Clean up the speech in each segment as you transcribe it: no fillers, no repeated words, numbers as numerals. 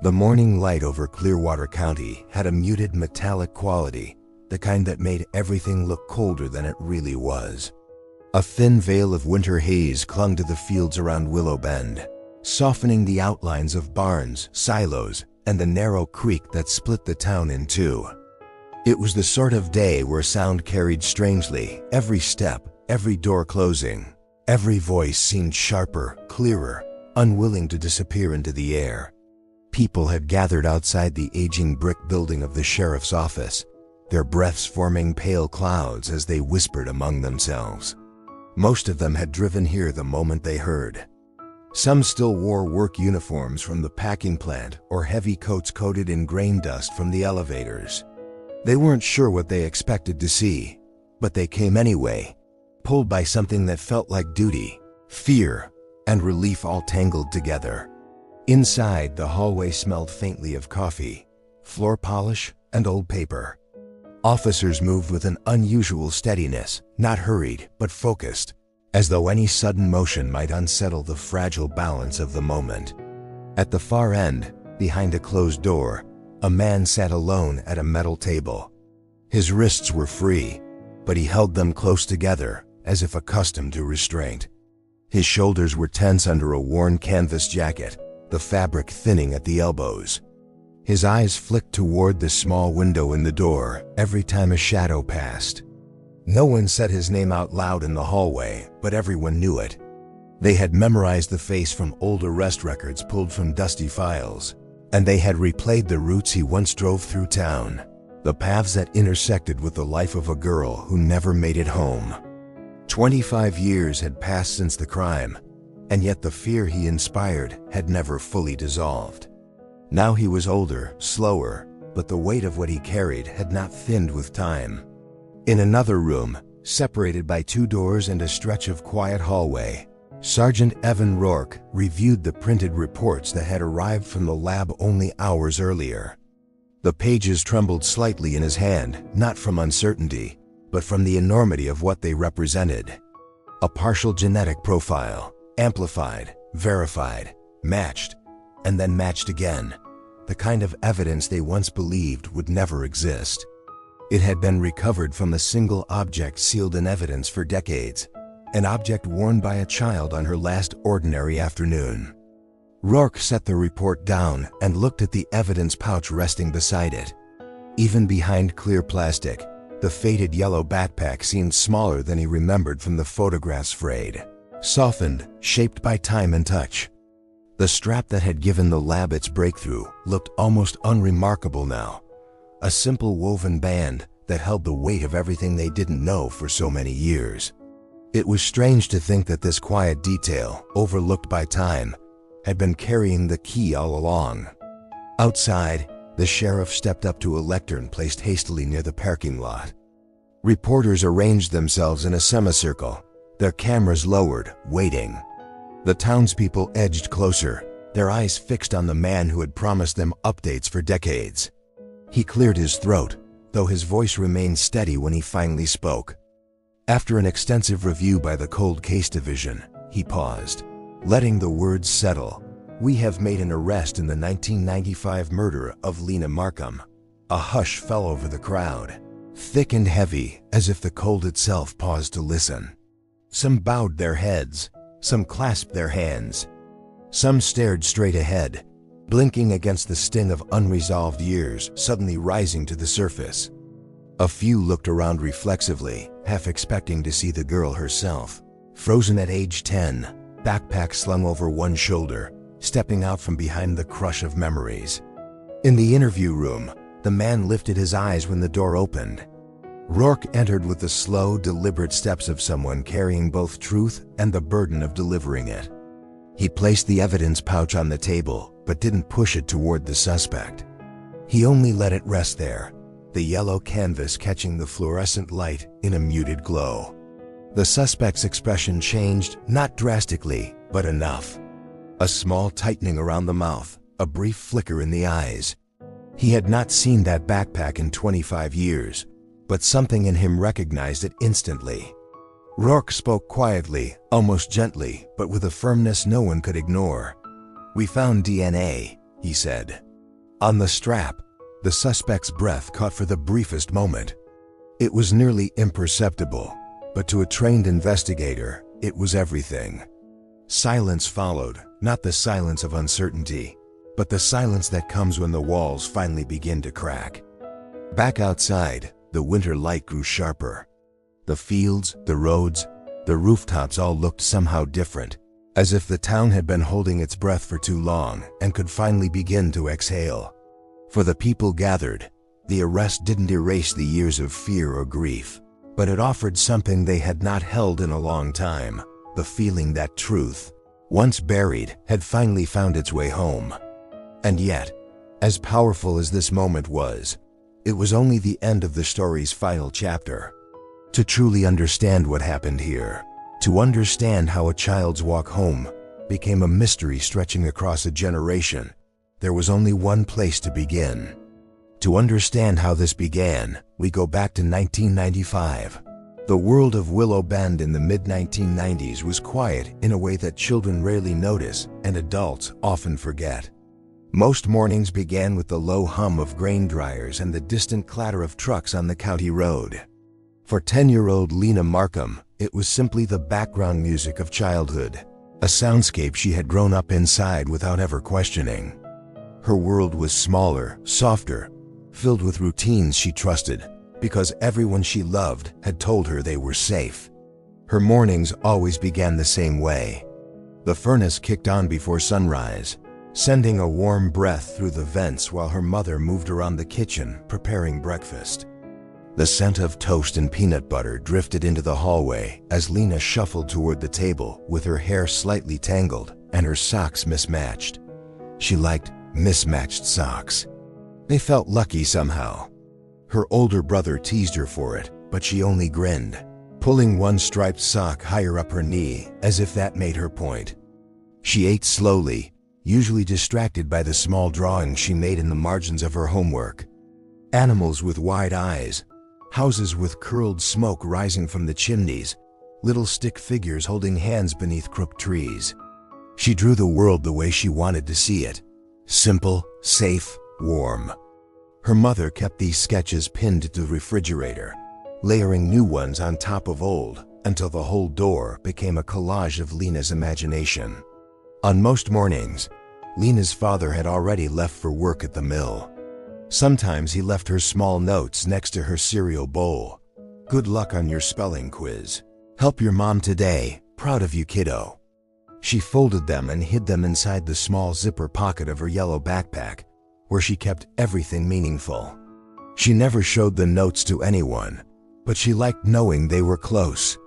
The morning light over Clearwater County had a muted metallic quality, the kind that made everything look colder than it really was. A thin veil of winter haze clung to the fields around Willow Bend, softening the outlines of barns, silos, and the narrow creek that split the town in two. It was the sort of day where sound carried strangely, every step, every door closing. Every voice seemed sharper, clearer, unwilling to disappear into the air. People had gathered outside the aging brick building of the sheriff's office, their breaths forming pale clouds as they whispered among themselves. Most of them had driven here the moment they heard. Some still wore work uniforms from the packing plant or heavy coats coated in grain dust from the elevators. They weren't sure what they expected to see, but they came anyway, pulled by something that felt like duty, fear, and relief all tangled together. Inside, the hallway smelled faintly of coffee, floor polish, and old paper. Officers moved with an unusual steadiness, not hurried, but focused, as though any sudden motion might unsettle the fragile balance of the moment. At the far end, behind a closed door, a man sat alone at a metal table. His wrists were free, but he held them close together, as if accustomed to restraint. His shoulders were tense under a worn canvas jacket, the fabric thinning at the elbows. His eyes flicked toward the small window in the door every time a shadow passed. No one said his name out loud in the hallway, but everyone knew it. They had memorized the face from old arrest records pulled from dusty files, and they had replayed the routes he once drove through town, the paths that intersected with the life of a girl who never made it home. 25 years had passed since the crime, and yet the fear he inspired had never fully dissolved. Now he was older, slower, but the weight of what he carried had not thinned with time. In another room, separated by two doors and a stretch of quiet hallway, Sergeant Evan Rourke reviewed the printed reports that had arrived from the lab only hours earlier. The pages trembled slightly in his hand, not from uncertainty, but from the enormity of what they represented. A partial genetic profile, amplified, verified, matched, and then matched again, the kind of evidence they once believed would never exist. It had been recovered from a single object sealed in evidence for decades, an object worn by a child on her last ordinary afternoon. Rourke set the report down and looked at the evidence pouch resting beside it. Even behind clear plastic, the faded yellow backpack seemed smaller than he remembered from the photographs frayed, softened, shaped by time and touch. The strap that had given the lab its breakthrough looked almost unremarkable now, a simple woven band that held the weight of everything they didn't know for so many years. It was strange to think that this quiet detail, overlooked by time, had been carrying the key all along. Outside, the sheriff stepped up to a lectern placed hastily near the parking lot. Reporters arranged themselves in a semicircle, their cameras lowered, waiting. The townspeople edged closer, their eyes fixed on the man who had promised them updates for decades. He cleared his throat, though his voice remained steady when he finally spoke. After an extensive review by the Cold Case Division, he paused, letting the words settle. "We have made an arrest in the 1995 murder of Lena Markham." A hush fell over the crowd, thick and heavy, as if the cold itself paused to listen. Some bowed their heads, some clasped their hands. Some stared straight ahead, blinking against the sting of unresolved years suddenly rising to the surface. A few looked around reflexively, half expecting to see the girl herself, frozen at age 10, backpack slung over one shoulder, stepping out from behind the crush of memories. In the interview room, the man lifted his eyes when the door opened. Rourke entered with the slow, deliberate steps of someone carrying both truth and the burden of delivering it. He placed the evidence pouch on the table, but didn't push it toward the suspect. He only let it rest there, the yellow canvas catching the fluorescent light in a muted glow. The suspect's expression changed, not drastically, but enough. A small tightening around the mouth, a brief flicker in the eyes. He had not seen that backpack in 25 years, but something in him recognized it instantly. Rourke spoke quietly, almost gently, but with a firmness no one could ignore. "We found DNA," he said. On the strap, the suspect's breath caught for the briefest moment. It was nearly imperceptible, but to a trained investigator, it was everything. Silence followed, not the silence of uncertainty, but the silence that comes when the walls finally begin to crack. Back outside, the winter light grew sharper. The fields, the roads, the rooftops all looked somehow different, as if the town had been holding its breath for too long and could finally begin to exhale. For the people gathered, the arrest didn't erase the years of fear or grief, but it offered something they had not held in a long time, the feeling that truth, once buried, had finally found its way home. And yet, as powerful as this moment was, it was only the end of the story's final chapter. To truly understand what happened here, to understand how a child's walk home became a mystery stretching across a generation, there was only one place to begin. To understand how this began, we go back to 1995. The world of Willow Bend in the mid-1990s was quiet in a way that children rarely notice and adults often forget. Most mornings began with the low hum of grain dryers and the distant clatter of trucks on the county road. For 10-year-old Lena Markham, it was simply the background music of childhood, a soundscape she had grown up inside without ever questioning. Her world was smaller, softer, filled with routines she trusted, because everyone she loved had told her they were safe. Her mornings always began the same way. The furnace kicked on before sunrise, sending a warm breath through the vents while her mother moved around the kitchen preparing breakfast. The scent of toast and peanut butter drifted into the hallway as Lena shuffled toward the table with her hair slightly tangled and her socks mismatched. She liked mismatched socks. They felt lucky somehow. Her older brother teased her for it, but she only grinned, pulling one striped sock higher up her knee as if that made her point. She ate slowly, usually distracted by the small drawings she made in the margins of her homework. Animals with wide eyes, houses with curled smoke rising from the chimneys, little stick figures holding hands beneath crooked trees. She drew the world the way she wanted to see it. Simple, safe, warm. Her mother kept these sketches pinned to the refrigerator, layering new ones on top of old until the whole door became a collage of Lena's imagination. On most mornings, Lena's father had already left for work at the mill. Sometimes he left her small notes next to her cereal bowl. "Good luck on your spelling quiz. Help your mom today. Proud of you, kiddo." She folded them and hid them inside the small zipper pocket of her yellow backpack, where she kept everything meaningful. She never showed the notes to anyone, but she liked knowing they were close.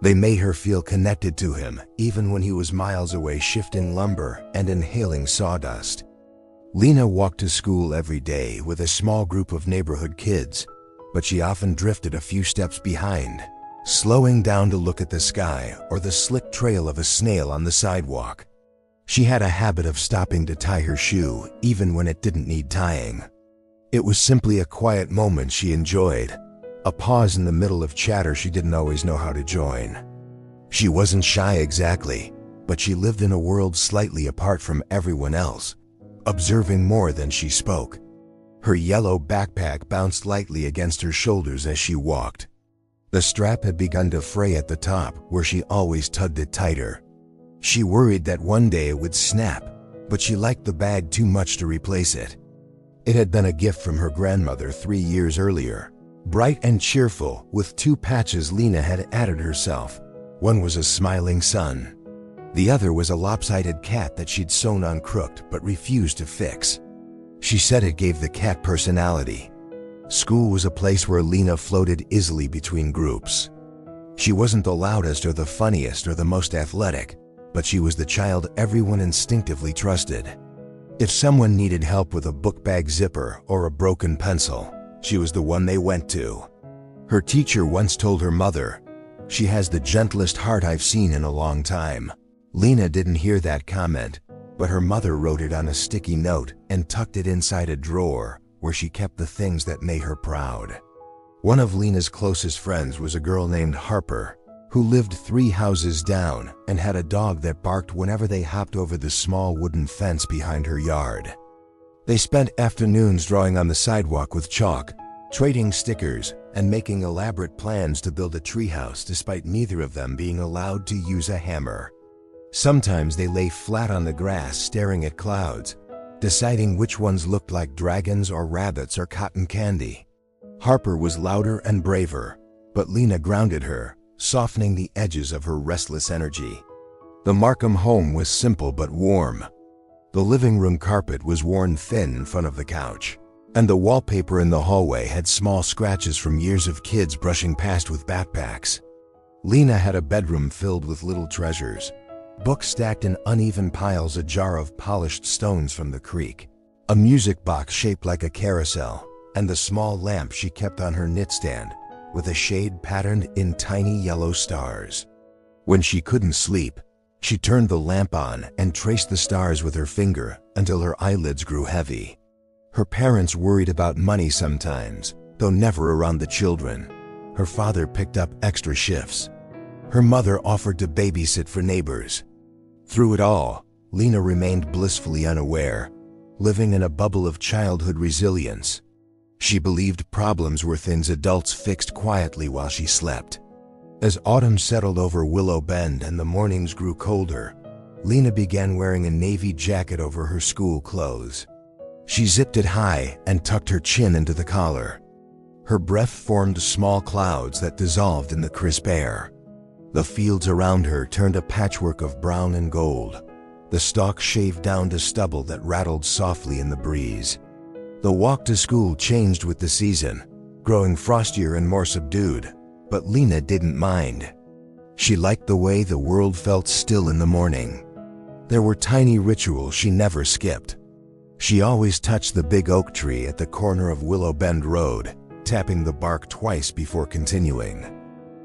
They made her feel connected to him, even when he was miles away shifting lumber and inhaling sawdust. Lena walked to school every day with a small group of neighborhood kids, but she often drifted a few steps behind, slowing down to look at the sky or the slick trail of a snail on the sidewalk. She had a habit of stopping to tie her shoe, even when it didn't need tying. It was simply a quiet moment she enjoyed, a pause in the middle of chatter she didn't always know how to join. She wasn't shy exactly, but she lived in a world slightly apart from everyone else, observing more than she spoke. Her yellow backpack bounced lightly against her shoulders as she walked. The strap had begun to fray at the top, where she always tugged it tighter. She worried that one day it would snap, but she liked the bag too much to replace it. It had been a gift from her grandmother 3 years earlier, bright and cheerful, with 2 patches Lena had added herself. One was a smiling sun. The other was a lopsided cat that she'd sewn on crooked but refused to fix. She said it gave the cat personality. School was a place where Lena floated easily between groups. She wasn't the loudest or the funniest or the most athletic, but she was the child everyone instinctively trusted. If someone needed help with a book bag zipper or a broken pencil, she was the one they went to. Her teacher once told her mother, "She has the gentlest heart I've seen in a long time." Lena didn't hear that comment, but her mother wrote it on a sticky note and tucked it inside a drawer where she kept the things that made her proud. One of Lena's closest friends was a girl named Harper, who lived 3 houses down and had a dog that barked whenever they hopped over the small wooden fence behind her yard. They spent afternoons drawing on the sidewalk with chalk, trading stickers, and making elaborate plans to build a treehouse despite neither of them being allowed to use a hammer. Sometimes they lay flat on the grass staring at clouds, deciding which ones looked like dragons or rabbits or cotton candy. Harper was louder and braver, but Lena grounded her, softening the edges of her restless energy. The Markham home was simple but warm. The living room carpet was worn thin in front of the couch, and the wallpaper in the hallway had small scratches from years of kids brushing past with backpacks. Lena had a bedroom filled with little treasures. Books stacked in uneven piles, a jar of polished stones from the creek, a music box shaped like a carousel, and the small lamp she kept on her knitstand, with a shade patterned in tiny yellow stars. When she couldn't sleep, she turned the lamp on and traced the stars with her finger until her eyelids grew heavy. Her parents worried about money sometimes, though never around the children. Her father picked up extra shifts. Her mother offered to babysit for neighbors. Through it all, Lena remained blissfully unaware, living in a bubble of childhood resilience. She believed problems were things adults fixed quietly while she slept. As autumn settled over Willow Bend and the mornings grew colder, Lena began wearing a navy jacket over her school clothes. She zipped it high and tucked her chin into the collar. Her breath formed small clouds that dissolved in the crisp air. The fields around her turned a patchwork of brown and gold, the stalks shaved down to stubble that rattled softly in the breeze. The walk to school changed with the season, growing frostier and more subdued, but Lena didn't mind. She liked the way the world felt still in the morning. There were tiny rituals she never skipped. She always touched the big oak tree at the corner of Willow Bend Road, tapping the bark twice before continuing.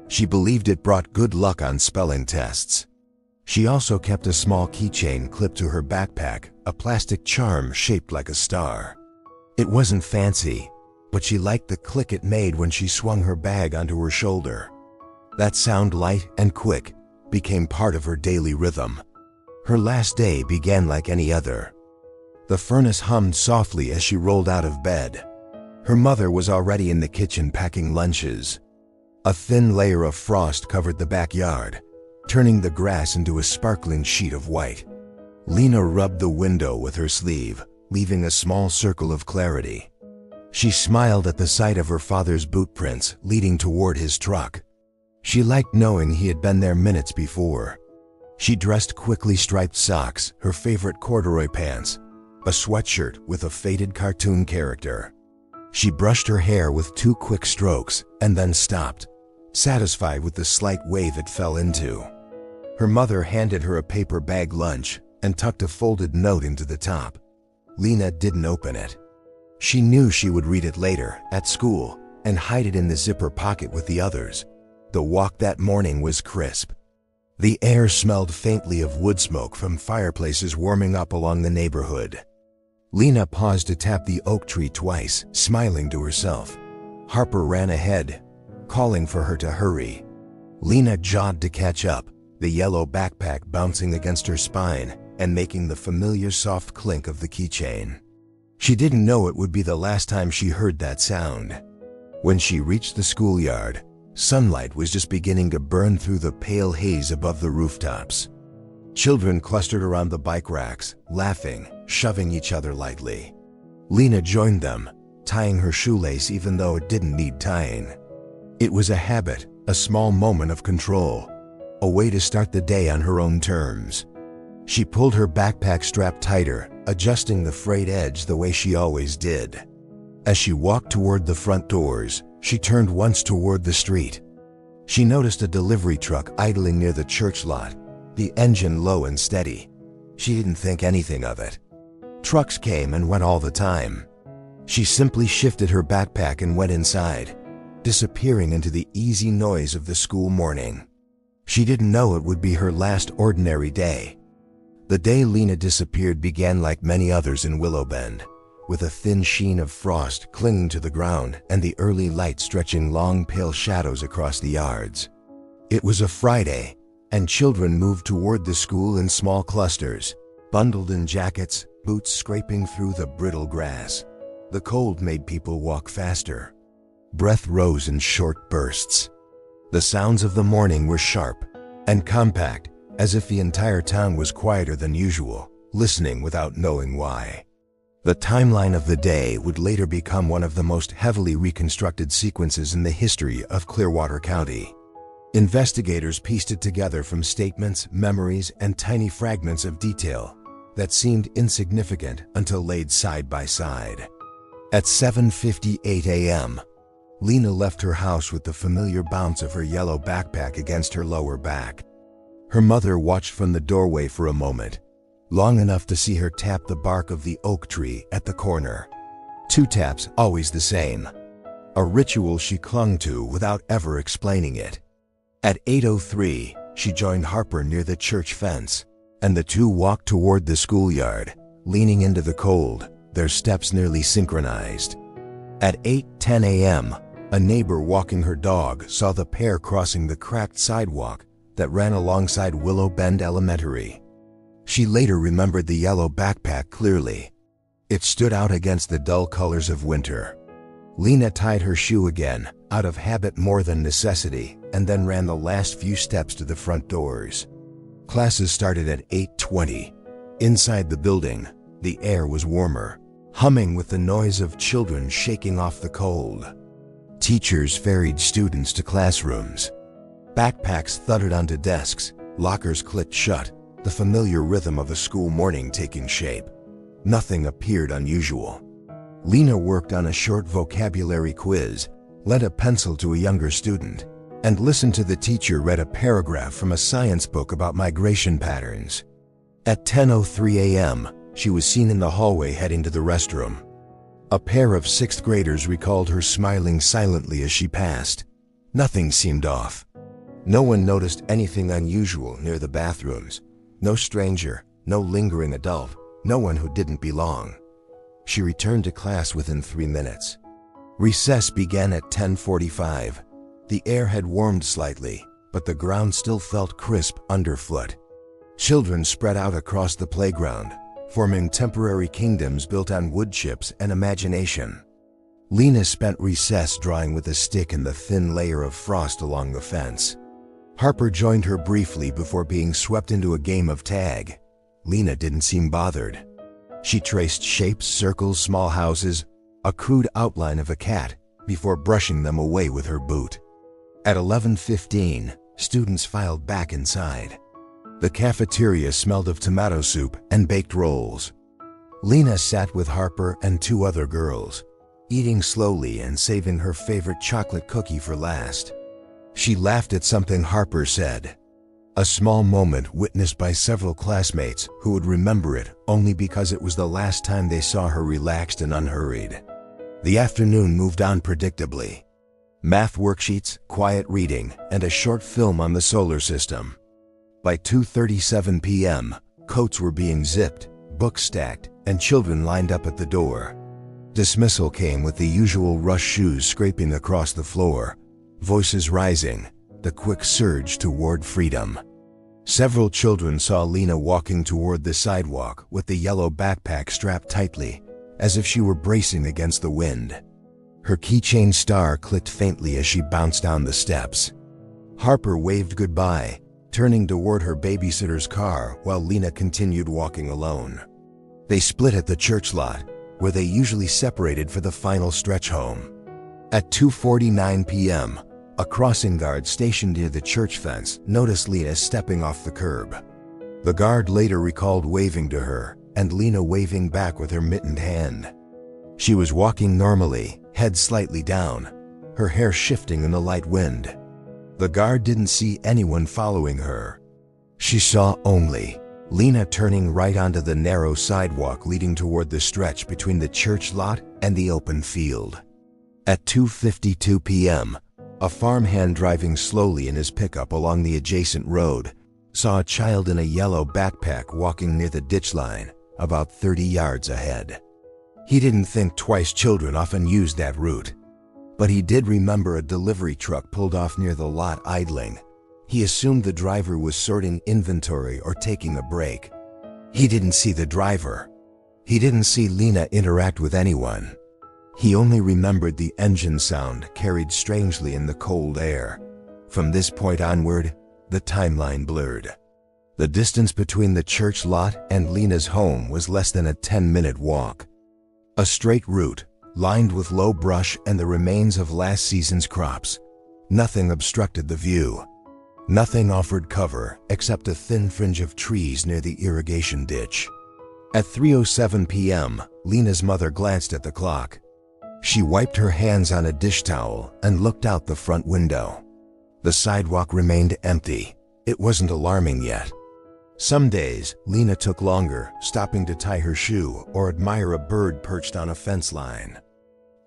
She believed it brought good luck on spelling tests. She also kept a small keychain clipped to her backpack, a plastic charm shaped like a star. It wasn't fancy, but she liked the click it made when she swung her bag onto her shoulder. That sound, light and quick, became part of her daily rhythm. Her last day began like any other. The furnace hummed softly as she rolled out of bed. Her mother was already in the kitchen packing lunches. A thin layer of frost covered the backyard, turning the grass into a sparkling sheet of white. Lena rubbed the window with her sleeve, leaving a small circle of clarity. She smiled at the sight of her father's boot prints leading toward his truck. She liked knowing he had been there minutes before. She dressed quickly, striped socks, her favorite corduroy pants, a sweatshirt with a faded cartoon character. She brushed her hair with 2 quick strokes and then stopped, satisfied with the slight wave it fell into. Her mother handed her a paper bag lunch and tucked a folded note into the top. Lena didn't open it. She knew she would read it later, at school, and hide it in the zipper pocket with the others. The walk that morning was crisp. The air smelled faintly of wood smoke from fireplaces warming up along the neighborhood. Lena paused to tap the oak tree twice, smiling to herself. Harper ran ahead, calling for her to hurry. Lena jogged to catch up, the yellow backpack bouncing against her spine and making the familiar soft clink of the keychain. She didn't know it would be the last time she heard that sound. When she reached the schoolyard, sunlight was just beginning to burn through the pale haze above the rooftops. Children clustered around the bike racks, laughing, shoving each other lightly. Lena joined them, tying her shoelace even though it didn't need tying. It was a habit, a small moment of control, a way to start the day on her own terms. She pulled her backpack strap tighter, adjusting the frayed edge the way she always did. As she walked toward the front doors, she turned once toward the street. She noticed a delivery truck idling near the church lot, the engine low and steady. She didn't think anything of it. Trucks came and went all the time. She simply shifted her backpack and went inside, disappearing into the easy noise of the school morning. She didn't know it would be her last ordinary day. The day Lena disappeared began like many others in Willow Bend, with a thin sheen of frost clinging to the ground and the early light stretching long pale shadows across the yards. It was a Friday, and children moved toward the school in small clusters, bundled in jackets, boots scraping through the brittle grass. The cold made people walk faster. Breath rose in short bursts. The sounds of the morning were sharp and compact, as if the entire town was quieter than usual, listening without knowing why. The timeline of the day would later become one of the most heavily reconstructed sequences in the history of Clearwater County. Investigators pieced it together from statements, memories, and tiny fragments of detail that seemed insignificant until laid side by side. At 7:58 a.m., Lena left her house with the familiar bounce of her yellow backpack against her lower back. Her mother watched from the doorway for a moment, long enough to see her tap the bark of the oak tree at the corner. 2 taps, always the same. A ritual she clung to without ever explaining it. At 8:03, she joined Harper near the church fence, and the two walked toward the schoolyard, leaning into the cold, their steps nearly synchronized. At 8:10 a.m., a neighbor walking her dog saw the pair crossing the cracked sidewalk that ran alongside Willow Bend Elementary. She later remembered the yellow backpack clearly. It stood out against the dull colors of winter. Lena tied her shoe again, out of habit more than necessity, and then ran the last few steps to the front doors. Classes started at 8:20. Inside the building, the air was warmer, humming with the noise of children shaking off the cold. Teachers ferried students to classrooms. Backpacks thudded onto desks, lockers clicked shut, the familiar rhythm of a school morning taking shape. Nothing appeared unusual. Lena worked on a short vocabulary quiz, lent a pencil to a younger student, and listened to the teacher read a paragraph from a science book about migration patterns. At 10:03 a.m., she was seen in the hallway heading to the restroom. A pair of 6th graders recalled her smiling silently as she passed. Nothing seemed off. No one noticed anything unusual near the bathrooms. No stranger, no lingering adult, no one who didn't belong. She returned to class within 3 minutes. Recess began at 10:45. The air had warmed slightly, but the ground still felt crisp underfoot. Children spread out across the playground, forming temporary kingdoms built on wood chips and imagination. Lena spent recess drawing with a stick in the thin layer of frost along the fence. Harper joined her briefly before being swept into a game of tag. Lena didn't seem bothered. She traced shapes, circles, small houses, a crude outline of a cat, before brushing them away with her boot. At 11:15, students filed back inside. The cafeteria smelled of tomato soup and baked rolls. Lena sat with Harper and 2 other girls, eating slowly and saving her favorite chocolate cookie for last. She laughed at something Harper said, a small moment witnessed by several classmates who would remember it only because it was the last time they saw her relaxed and unhurried. The afternoon moved on predictably. Math worksheets, quiet reading, and a short film on the solar system. By 2:37 p.m., coats were being zipped, books stacked, and children lined up at the door. Dismissal came with the usual rush shoes scraping across the floor, voices rising, the quick surge toward freedom. Several children saw Lena walking toward the sidewalk with the yellow backpack strapped tightly, as if she were bracing against the wind. Her keychain star clicked faintly as she bounced down the steps. Harper waved goodbye, turning toward her babysitter's car while Lena continued walking alone. They split at the church lot, where they usually separated for the final stretch home. At 2:49 p.m., a crossing guard stationed near the church fence noticed Lena stepping off the curb. The guard later recalled waving to her, and Lena waving back with her mittened hand. She was walking normally, head slightly down, her hair shifting in the light wind. The guard didn't see anyone following her. She saw only Lena turning right onto the narrow sidewalk leading toward the stretch between the church lot and the open field. At 2:52 p.m., a farmhand driving slowly in his pickup along the adjacent road saw a child in a yellow backpack walking near the ditch line, about 30 yards ahead. He didn't think twice. Children often used that route. But he did remember a delivery truck pulled off near the lot idling. He assumed the driver was sorting inventory or taking a break. He didn't see the driver. He didn't see Lena interact with anyone. He only remembered the engine sound carried strangely in the cold air. From this point onward, the timeline blurred. The distance between the church lot and Lena's home was less than a 10-minute walk. A straight route, lined with low brush and the remains of last season's crops. Nothing obstructed the view. Nothing offered cover except a thin fringe of trees near the irrigation ditch. At 3:07 p.m., Lena's mother glanced at the clock. She wiped her hands on a dish towel and looked out the front window. The sidewalk remained empty. It wasn't alarming yet. Some days, Lena took longer, stopping to tie her shoe or admire a bird perched on a fence line.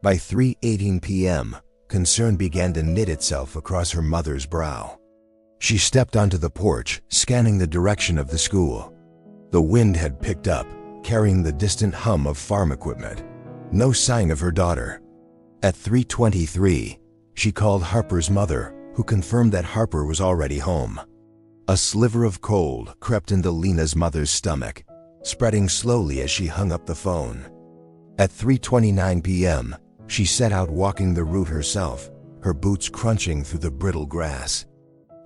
By 3:18 p.m., concern began to knit itself across her mother's brow. She stepped onto the porch, scanning the direction of the school. The wind had picked up, carrying the distant hum of farm equipment. No sign of her daughter. At 3:23, she called Harper's mother, who confirmed that Harper was already home. A sliver of cold crept into Lena's mother's stomach, spreading slowly as she hung up the phone. At 3:29 p.m., she set out walking the route herself, her boots crunching through the brittle grass.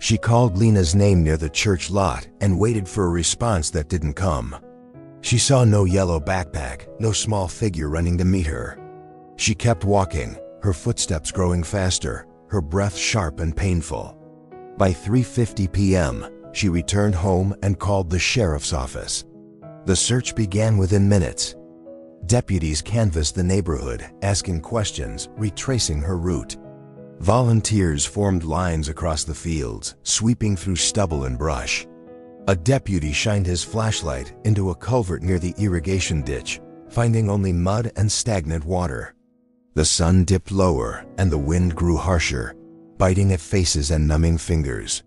She called Lena's name near the church lot and waited for a response that didn't come. She saw no yellow backpack, no small figure running to meet her. She kept walking, her footsteps growing faster, her breath sharp and painful. By 3:50 p.m., she returned home and called the sheriff's office. The search began within minutes. Deputies canvassed the neighborhood, asking questions, retracing her route. Volunteers formed lines across the fields, sweeping through stubble and brush. A deputy shined his flashlight into a culvert near the irrigation ditch, finding only mud and stagnant water. The sun dipped lower and the wind grew harsher, biting at faces and numbing fingers.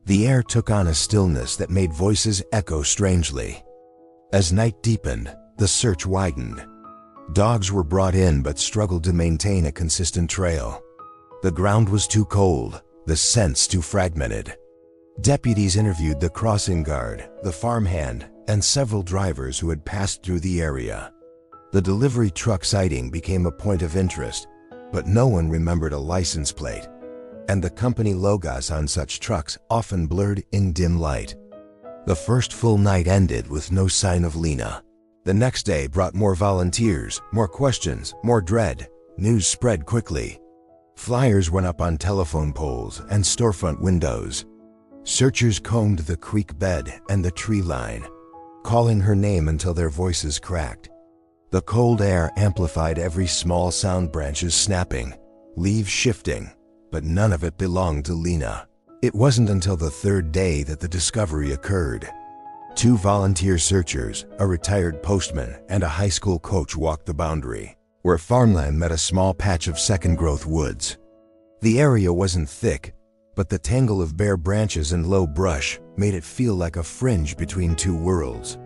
The air took on a stillness that made voices echo strangely. As night deepened, the search widened. Dogs were brought in but struggled to maintain a consistent trail. The ground was too cold, the scents too fragmented. Deputies interviewed the crossing guard, the farmhand, and several drivers who had passed through the area. The delivery truck sighting became a point of interest, but no one remembered a license plate, and the company logos on such trucks often blurred in dim light. The first full night ended with no sign of Lena. The next day brought more volunteers, more questions, more dread. News spread quickly. Flyers went up on telephone poles and storefront windows. Searchers combed the creek bed and the tree line, calling her name until their voices cracked. The cold air amplified every small sound, branches snapping, leaves shifting, but none of it belonged to Lena. It wasn't until the third day that the discovery occurred. 2 volunteer searchers, a retired postman, and a high school coach walked the boundary, where farmland met a small patch of second-growth woods. The area wasn't thick, but the tangle of bare branches and low brush made it feel like a fringe between two worlds.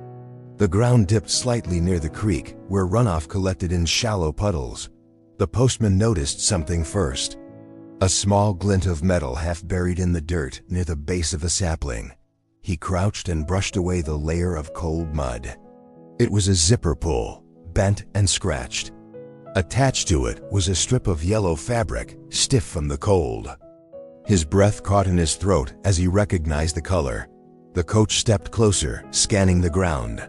The ground dipped slightly near the creek, where runoff collected in shallow puddles. The postman noticed something first. A small glint of metal half buried in the dirt near the base of a sapling. He crouched and brushed away the layer of cold mud. It was a zipper pull, bent and scratched. Attached to it was a strip of yellow fabric, stiff from the cold. His breath caught in his throat as he recognized the color. The coach stepped closer, scanning the ground.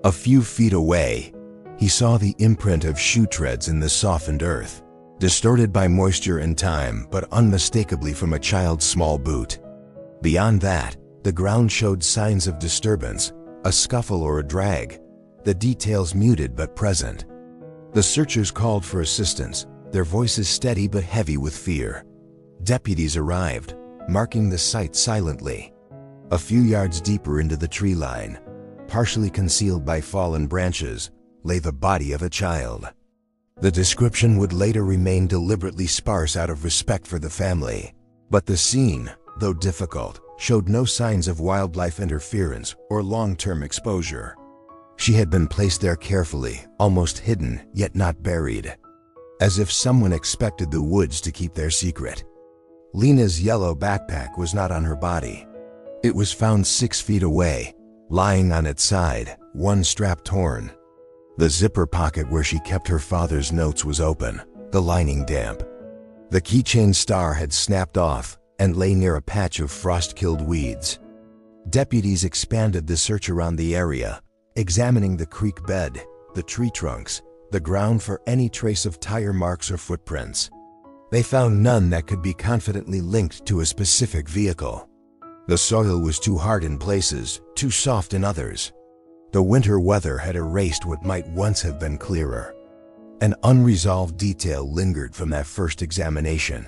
A few feet away, he saw the imprint of shoe treads in the softened earth, distorted by moisture and time, but unmistakably from a child's small boot. Beyond that, the ground showed signs of disturbance, a scuffle or a drag, the details muted but present. The searchers called for assistance, their voices steady but heavy with fear. Deputies arrived, marking the site silently. A few yards deeper into the tree line, partially concealed by fallen branches, lay the body of a child. The description would later remain deliberately sparse out of respect for the family, but the scene, though difficult, showed no signs of wildlife interference or long-term exposure. She had been placed there carefully, almost hidden, yet not buried, as if someone expected the woods to keep their secret. Lena's yellow backpack was not on her body. It was found 6 feet away, lying on its side, one strap torn. The zipper pocket where she kept her father's notes was open, the lining damp. The keychain star had snapped off and lay near a patch of frost-killed weeds. Deputies expanded the search around the area, examining the creek bed, the tree trunks, the ground for any trace of tire marks or footprints. They found none that could be confidently linked to a specific vehicle. The soil was too hard in places, too soft in others. The winter weather had erased what might once have been clearer. An unresolved detail lingered from that first examination.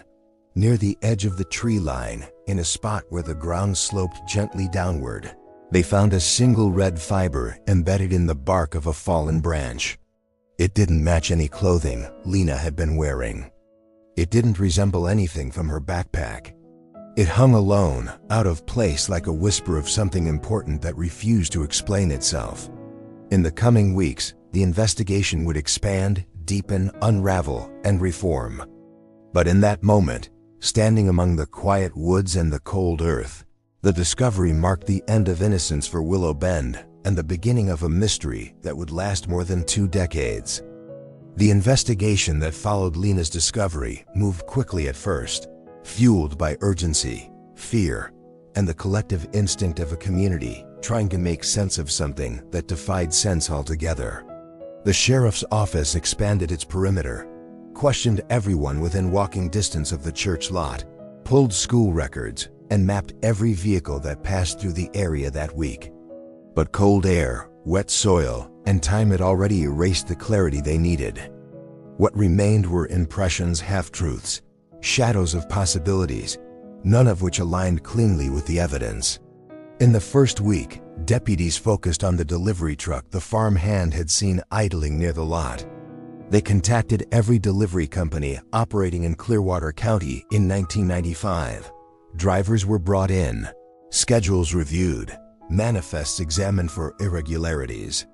Near the edge of the tree line, in a spot where the ground sloped gently downward, they found a single red fiber embedded in the bark of a fallen branch. It didn't match any clothing Lena had been wearing. It didn't resemble anything from her backpack. It hung alone, out of place, like a whisper of something important that refused to explain itself. In the coming weeks, the investigation would expand, deepen, unravel, and reform. But in that moment, standing among the quiet woods and the cold earth, the discovery marked the end of innocence for Willow Bend and the beginning of a mystery that would last more than 2 decades. The investigation that followed Lena's discovery moved quickly at first, fueled by urgency, fear, and the collective instinct of a community trying to make sense of something that defied sense altogether. The sheriff's office expanded its perimeter, questioned everyone within walking distance of the church lot, pulled school records, and mapped every vehicle that passed through the area that week. But cold air, wet soil, and time had already erased the clarity they needed. What remained were impressions, half-truths, shadows of possibilities, none of which aligned cleanly with the evidence. In the first week, deputies focused on the delivery truck the farm hand had seen idling near the lot. They contacted every delivery company operating in Clearwater County in 1995. Drivers were brought in, schedules reviewed, manifests examined for irregularities.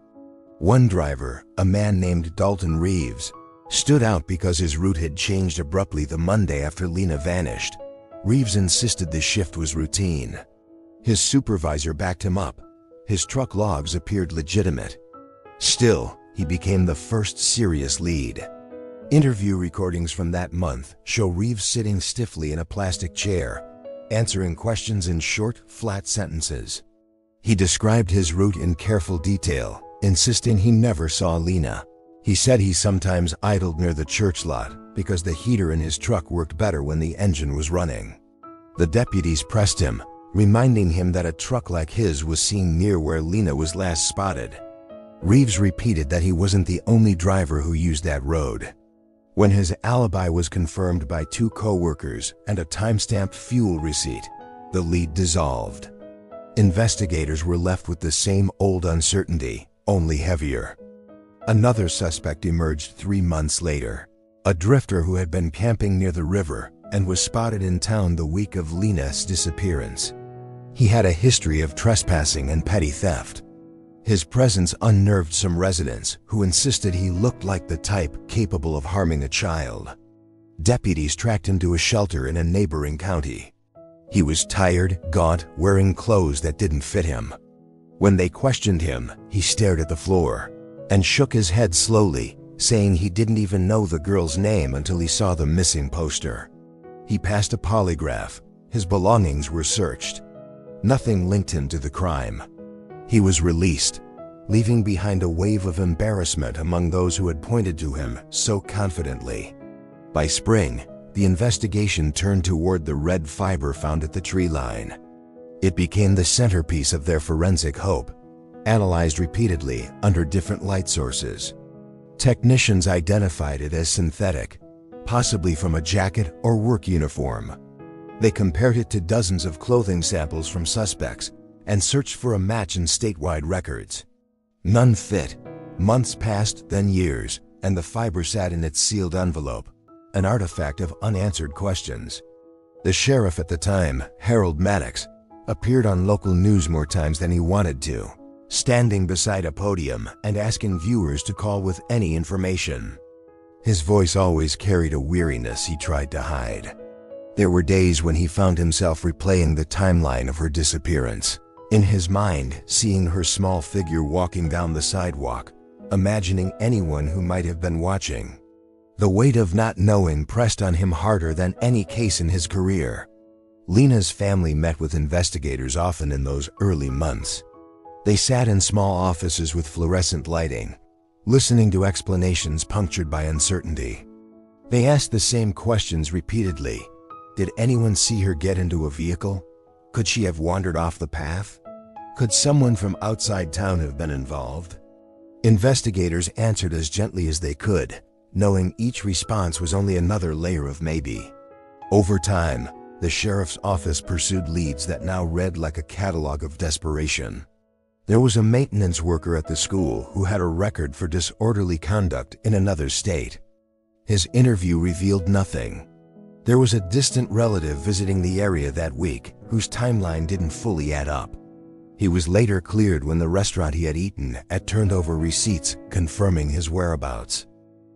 One driver, a man named Dalton Reeves, stood out because his route had changed abruptly the Monday after Lena vanished. Reeves insisted the shift was routine. His supervisor backed him up. His truck logs appeared legitimate. Still, he became the first serious lead. Interview recordings from that month show Reeves sitting stiffly in a plastic chair, answering questions in short, flat sentences. He described his route in careful detail, insisting he never saw Lena. He said he sometimes idled near the church lot because the heater in his truck worked better when the engine was running. The deputies pressed him, reminding him that a truck like his was seen near where Lena was last spotted. Reeves repeated that he wasn't the only driver who used that road. When his alibi was confirmed by 2 co-workers and a time-stamped fuel receipt, the lead dissolved. Investigators were left with the same old uncertainty, only heavier. Another suspect emerged 3 months later, a drifter who had been camping near the river and was spotted in town the week of Lena's disappearance. He had a history of trespassing and petty theft. His presence unnerved some residents who insisted he looked like the type capable of harming a child. Deputies tracked him to a shelter in a neighboring county. He was tired, gaunt, wearing clothes that didn't fit him. When they questioned him, he stared at the floor and shook his head slowly, saying he didn't even know the girl's name until he saw the missing poster. He passed a polygraph. His belongings were searched. Nothing linked him to the crime. He was released, leaving behind a wave of embarrassment among those who had pointed to him so confidently. By spring, the investigation turned toward the red fiber found at the tree line. It became the centerpiece of their forensic hope, analyzed repeatedly under different light sources. Technicians identified it as synthetic, possibly from a jacket or work uniform. They compared it to dozens of clothing samples from suspects and searched for a match in statewide records. None fit. Months passed, then years, and the fiber sat in its sealed envelope, an artifact of unanswered questions. The sheriff at the time, Harold Maddox, appeared on local news more times than he wanted to, standing beside a podium and asking viewers to call with any information. His voice always carried a weariness he tried to hide. There were days when he found himself replaying the timeline of her disappearance, in his mind seeing her small figure walking down the sidewalk, imagining anyone who might have been watching. The weight of not knowing pressed on him harder than any case in his career. Lena's family met with investigators often in those early months. They sat in small offices with fluorescent lighting, listening to explanations punctured by uncertainty. They asked the same questions repeatedly. Did anyone see her get into a vehicle? Could she have wandered off the path? Could someone from outside town have been involved? Investigators answered as gently as they could, knowing each response was only another layer of maybe. Over time, the sheriff's office pursued leads that now read like a catalog of desperation. There was a maintenance worker at the school who had a record for disorderly conduct in another state. His interview revealed nothing. There was a distant relative visiting the area that week whose timeline didn't fully add up. He was later cleared when the restaurant he had eaten at turned over receipts confirming his whereabouts.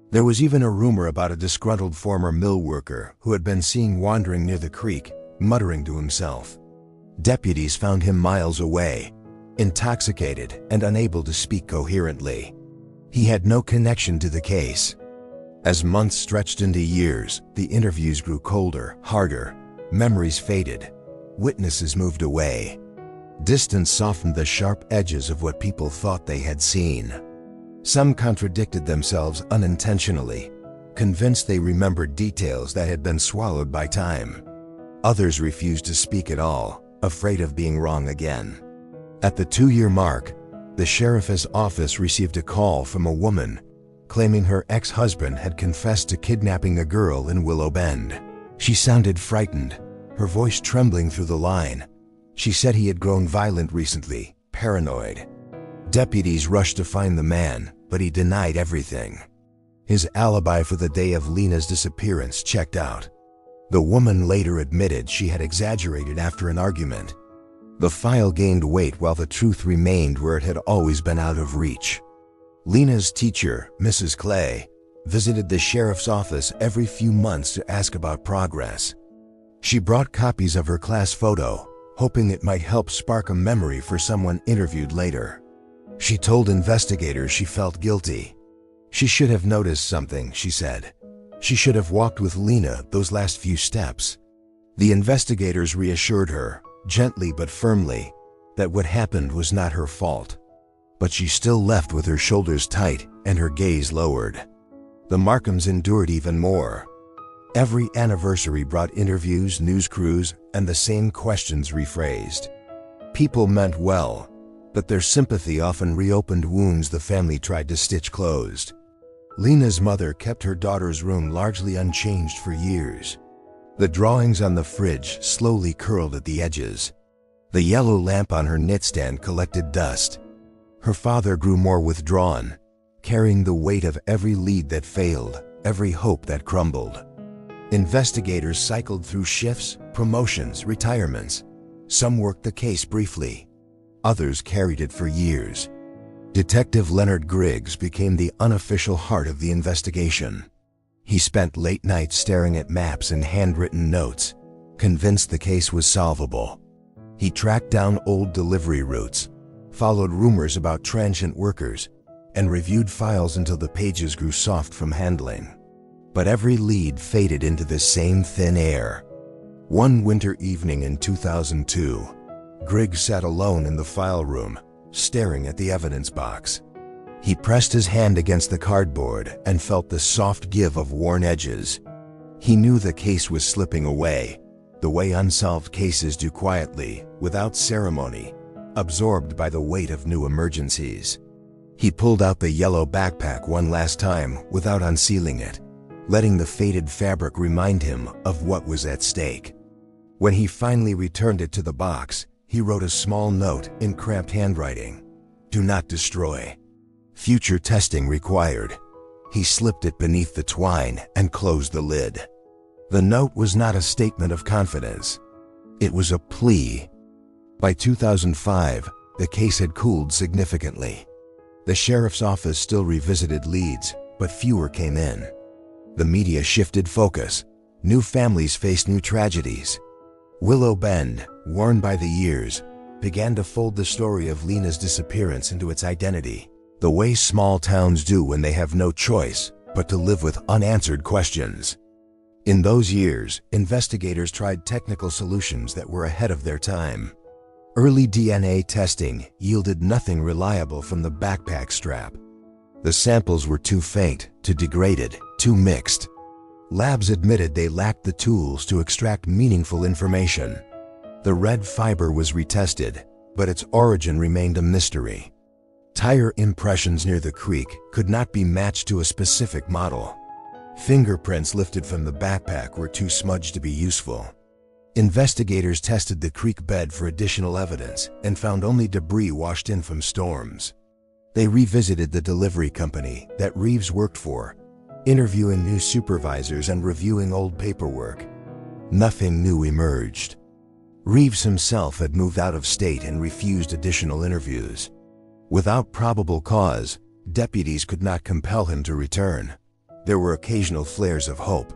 There was even a rumor about a disgruntled former mill worker who had been seen wandering near the creek, muttering to himself. Deputies found him miles away, intoxicated and unable to speak coherently. He had no connection to the case. As months stretched into years, the interviews grew colder, harder, memories faded, witnesses moved away. Distance softened the sharp edges of what people thought they had seen. Some contradicted themselves unintentionally, convinced they remembered details that had been swallowed by time. Others refused to speak at all, afraid of being wrong again. At the 2-year mark, the sheriff's office received a call from a woman claiming her ex-husband had confessed to kidnapping a girl in Willow Bend. She sounded frightened, her voice trembling through the line. She said he had grown violent recently, paranoid. Deputies rushed to find the man, but he denied everything. His alibi for the day of Lena's disappearance checked out. The woman later admitted she had exaggerated after an argument. The file gained weight while the truth remained where it had always been out of reach. Lena's teacher, Mrs. Clay, visited the sheriff's office every few months to ask about progress. She brought copies of her class photo, hoping it might help spark a memory for someone interviewed later. She told investigators she felt guilty. She should have noticed something, she said. She should have walked with Lena those last few steps. The investigators reassured her, gently but firmly, that what happened was not her fault. But she still left with her shoulders tight and her gaze lowered. The Markhams endured even more. Every anniversary brought interviews, news crews, and the same questions rephrased. People meant well, but their sympathy often reopened wounds the family tried to stitch closed. Lena's mother kept her daughter's room largely unchanged for years. The drawings on the fridge slowly curled at the edges. The yellow lamp on her nightstand collected dust. Her father grew more withdrawn, carrying the weight of every lead that failed, every hope that crumbled. Investigators cycled through shifts, promotions, retirements. Some worked the case briefly. Others carried it for years. Detective Leonard Griggs became the unofficial heart of the investigation. He spent late nights staring at maps and handwritten notes, convinced the case was solvable. He tracked down old delivery routes, followed rumors about transient workers, and reviewed files until the pages grew soft from handling. But every lead faded into the same thin air. One winter evening in 2002, Griggs sat alone in the file room, staring at the evidence box. He pressed his hand against the cardboard and felt the soft give of worn edges. He knew the case was slipping away, the way unsolved cases do quietly, without ceremony, absorbed by the weight of new emergencies. He pulled out the yellow backpack one last time without unsealing it, letting the faded fabric remind him of what was at stake. When he finally returned it to the box, he wrote a small note in cramped handwriting. "Do not destroy. Future testing required." He slipped it beneath the twine and closed the lid. The note was not a statement of confidence. It was a plea. By 2005, the case had cooled significantly. The sheriff's office still revisited leads, but fewer came in. The media shifted focus. New families faced new tragedies. Willow Bend, worn by the years, began to fold the story of Lena's disappearance into its identity, the way small towns do when they have no choice but to live with unanswered questions. In those years, investigators tried technical solutions that were ahead of their time. Early DNA testing yielded nothing reliable from the backpack strap. The samples were too faint, too degraded, too mixed. Labs admitted they lacked the tools to extract meaningful information. The red fiber was retested, but its origin remained a mystery. Tire impressions near the creek could not be matched to a specific model. Fingerprints lifted from the backpack were too smudged to be useful. Investigators tested the creek bed for additional evidence and found only debris washed in from storms. They revisited the delivery company that Reeves worked for, interviewing new supervisors and reviewing old paperwork. Nothing new emerged. Reeves himself had moved out of state and refused additional interviews. Without probable cause, deputies could not compel him to return. There were occasional flares of hope.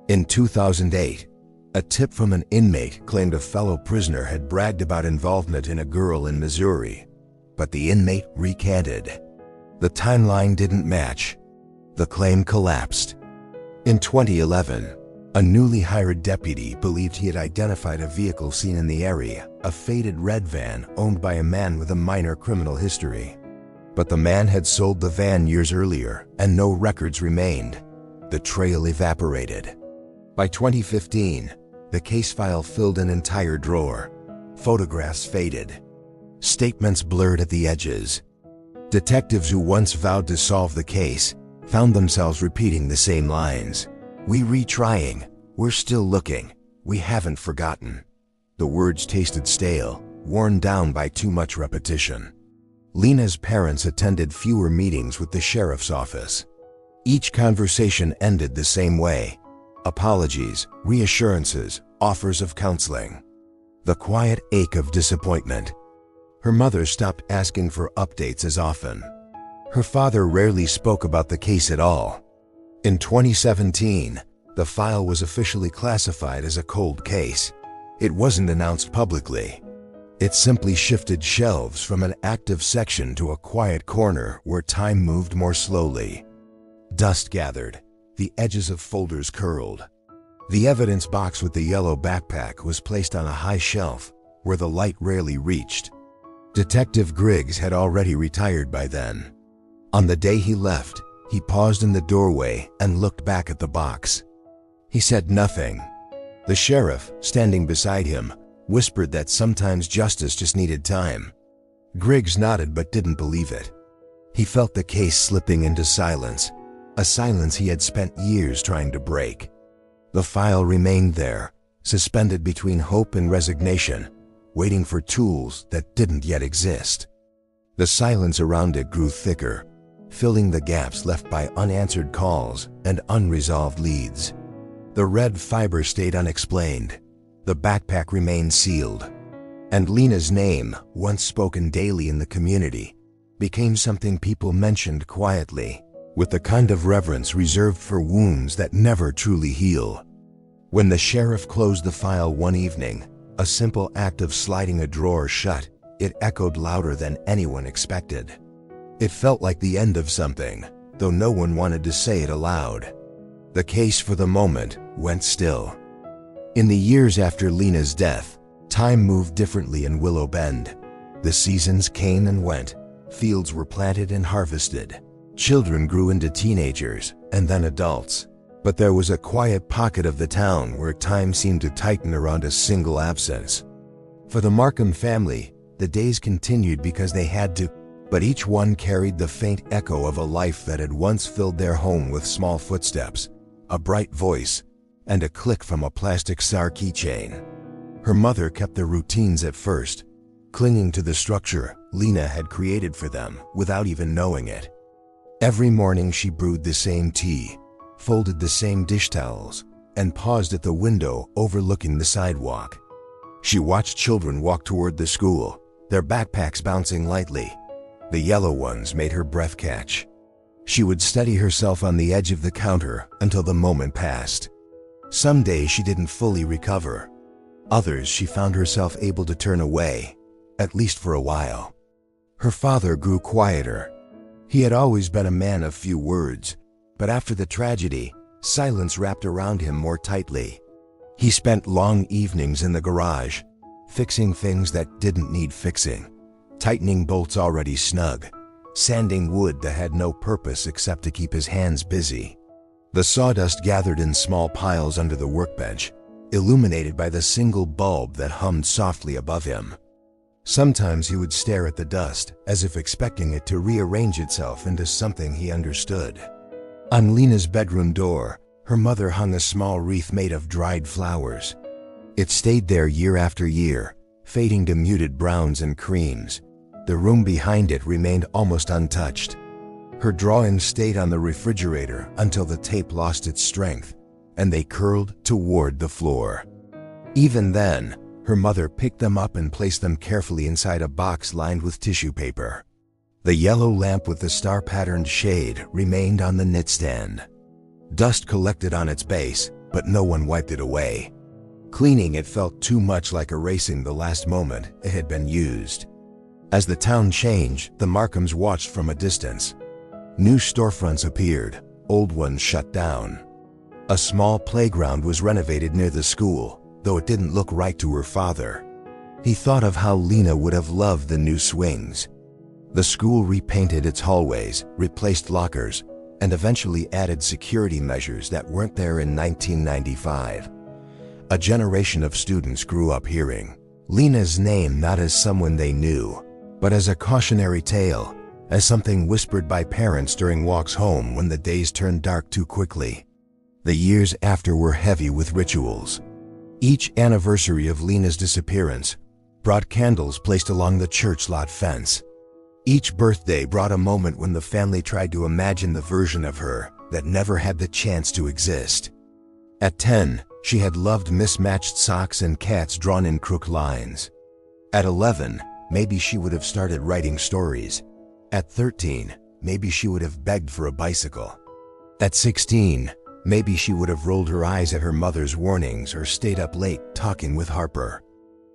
In 2008, a tip from an inmate claimed a fellow prisoner had bragged about involvement in a girl in Missouri, but the inmate recanted. The timeline didn't match. The claim collapsed. In 2011, a newly hired deputy believed he had identified a vehicle seen in the area, a faded red van owned by a man with a minor criminal history. But the man had sold the van years earlier, and no records remained. The trail evaporated. By 2015, the case file filled an entire drawer. Photographs faded. Statements blurred at the edges. Detectives who once vowed to solve the case found themselves repeating the same lines. "We retrying. We're still looking. We haven't forgotten." The words tasted stale, worn down by too much repetition. Lena's parents attended fewer meetings with the sheriff's office. Each conversation ended the same way: apologies, reassurances, offers of counseling. The quiet ache of disappointment. Her mother stopped asking for updates as often. Her father rarely spoke about the case at all. In 2017, the file was officially classified as a cold case. It wasn't announced publicly. It simply shifted shelves from an active section to a quiet corner where time moved more slowly. Dust gathered. The edges of folders curled. The evidence box with the yellow backpack was placed on a high shelf where the light rarely reached. Detective Griggs had already retired by then. On the day he left, he paused in the doorway and looked back at the box. He said nothing. The sheriff, standing beside him, whispered that sometimes justice just needed time. Griggs nodded but didn't believe it. He felt the case slipping into silence, a silence he had spent years trying to break. The file remained there, suspended between hope and resignation, waiting for tools that didn't yet exist. The silence around it grew thicker, filling the gaps left by unanswered calls and unresolved leads. The red fiber stayed unexplained. The backpack remained sealed. And Lena's name, once spoken daily in the community, became something people mentioned quietly, with the kind of reverence reserved for wounds that never truly heal. When the sheriff closed the file one evening, a simple act of sliding a drawer shut, it echoed louder than anyone expected. It felt like the end of something, though no one wanted to say it aloud. The case for the moment went still. In the years after Lena's death, time moved differently in Willow Bend. The seasons came and went. Fields were planted and harvested. Children grew into teenagers and then adults. But there was a quiet pocket of the town where time seemed to tighten around a single absence. For the Markham family, the days continued because they had to, but each one carried the faint echo of a life that had once filled their home with small footsteps, a bright voice, and a click from a plastic SAR keychain. Her mother kept their routines at first, clinging to the structure Lena had created for them without even knowing it. Every morning she brewed the same tea, folded the same dish towels, and paused at the window overlooking the sidewalk. She watched children walk toward the school, their backpacks bouncing lightly. The yellow ones made her breath catch. She would steady herself on the edge of the counter until the moment passed. Some days she didn't fully recover. Others she found herself able to turn away, at least for a while. Her father grew quieter. He had always been a man of few words, but after the tragedy, silence wrapped around him more tightly. He spent long evenings in the garage, fixing things that didn't need fixing, tightening bolts already snug, sanding wood that had no purpose except to keep his hands busy. The sawdust gathered in small piles under the workbench, illuminated by the single bulb that hummed softly above him. Sometimes he would stare at the dust, as if expecting it to rearrange itself into something he understood. On Lena's bedroom door, her mother hung a small wreath made of dried flowers. It stayed there year after year, fading to muted browns and creams. The room behind it remained almost untouched. Her drawings stayed on the refrigerator until the tape lost its strength, and they curled toward the floor. Even then, her mother picked them up and placed them carefully inside a box lined with tissue paper. The yellow lamp with the star-patterned shade remained on the knitstand. Dust collected on its base, but no one wiped it away. Cleaning it felt too much like erasing the last moment it had been used. As the town changed, the Markhams watched from a distance. New storefronts appeared, old ones shut down. A small playground was renovated near the school, though it didn't look right to her father. He thought of how Lena would have loved the new swings. The school repainted its hallways, replaced lockers, and eventually added security measures that weren't there in 1995. A generation of students grew up hearing Lena's name not as someone they knew, but as a cautionary tale, as something whispered by parents during walks home when the days turned dark too quickly. The years after were heavy with rituals. Each anniversary of Lena's disappearance brought candles placed along the church lot fence. Each birthday brought a moment when the family tried to imagine the version of her that never had the chance to exist. At 10, she had loved mismatched socks and cats drawn in crooked lines. At 11, maybe she would have started writing stories. At 13, maybe she would have begged for a bicycle. At 16, maybe she would have rolled her eyes at her mother's warnings or stayed up late talking with Harper.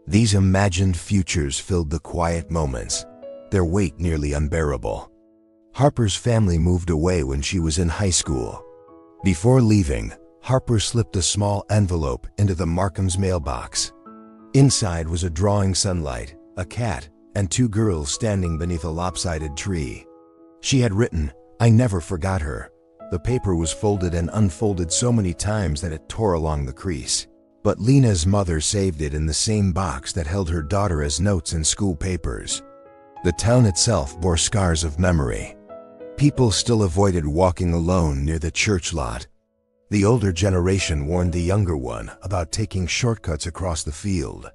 These imagined futures filled the quiet moments, their weight nearly unbearable. Harper's family moved away when she was in high school. Before leaving, Harper slipped a small envelope into the Markham's mailbox. Inside was a drawing sunlight, a cat, and two girls standing beneath a lopsided tree. She had written, "I never forgot her." The paper was folded and unfolded so many times that it tore along the crease. But Lena's mother saved it in the same box that held her daughter as notes and school papers. The town itself bore scars of memory. People still avoided walking alone near the church lot. The older generation warned the younger one about taking shortcuts across the field.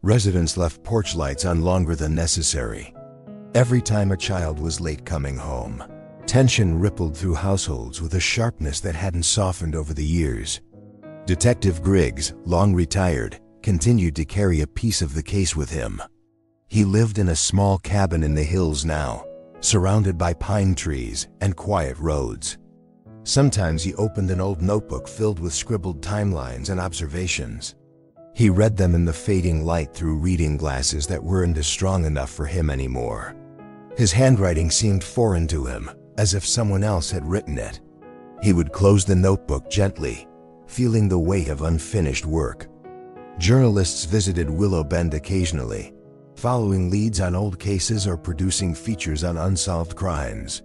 Residents left porch lights on longer than necessary. Every time a child was late coming home, tension rippled through households with a sharpness that hadn't softened over the years. Detective Griggs, long retired, continued to carry a piece of the case with him. He lived in a small cabin in the hills now, surrounded by pine trees and quiet roads. Sometimes he opened an old notebook filled with scribbled timelines and observations. He read them in the fading light through reading glasses that weren't strong enough for him anymore. His handwriting seemed foreign to him, as if someone else had written it. He would close the notebook gently, feeling the weight of unfinished work. Journalists visited Willow Bend occasionally, following leads on old cases or producing features on unsolved crimes.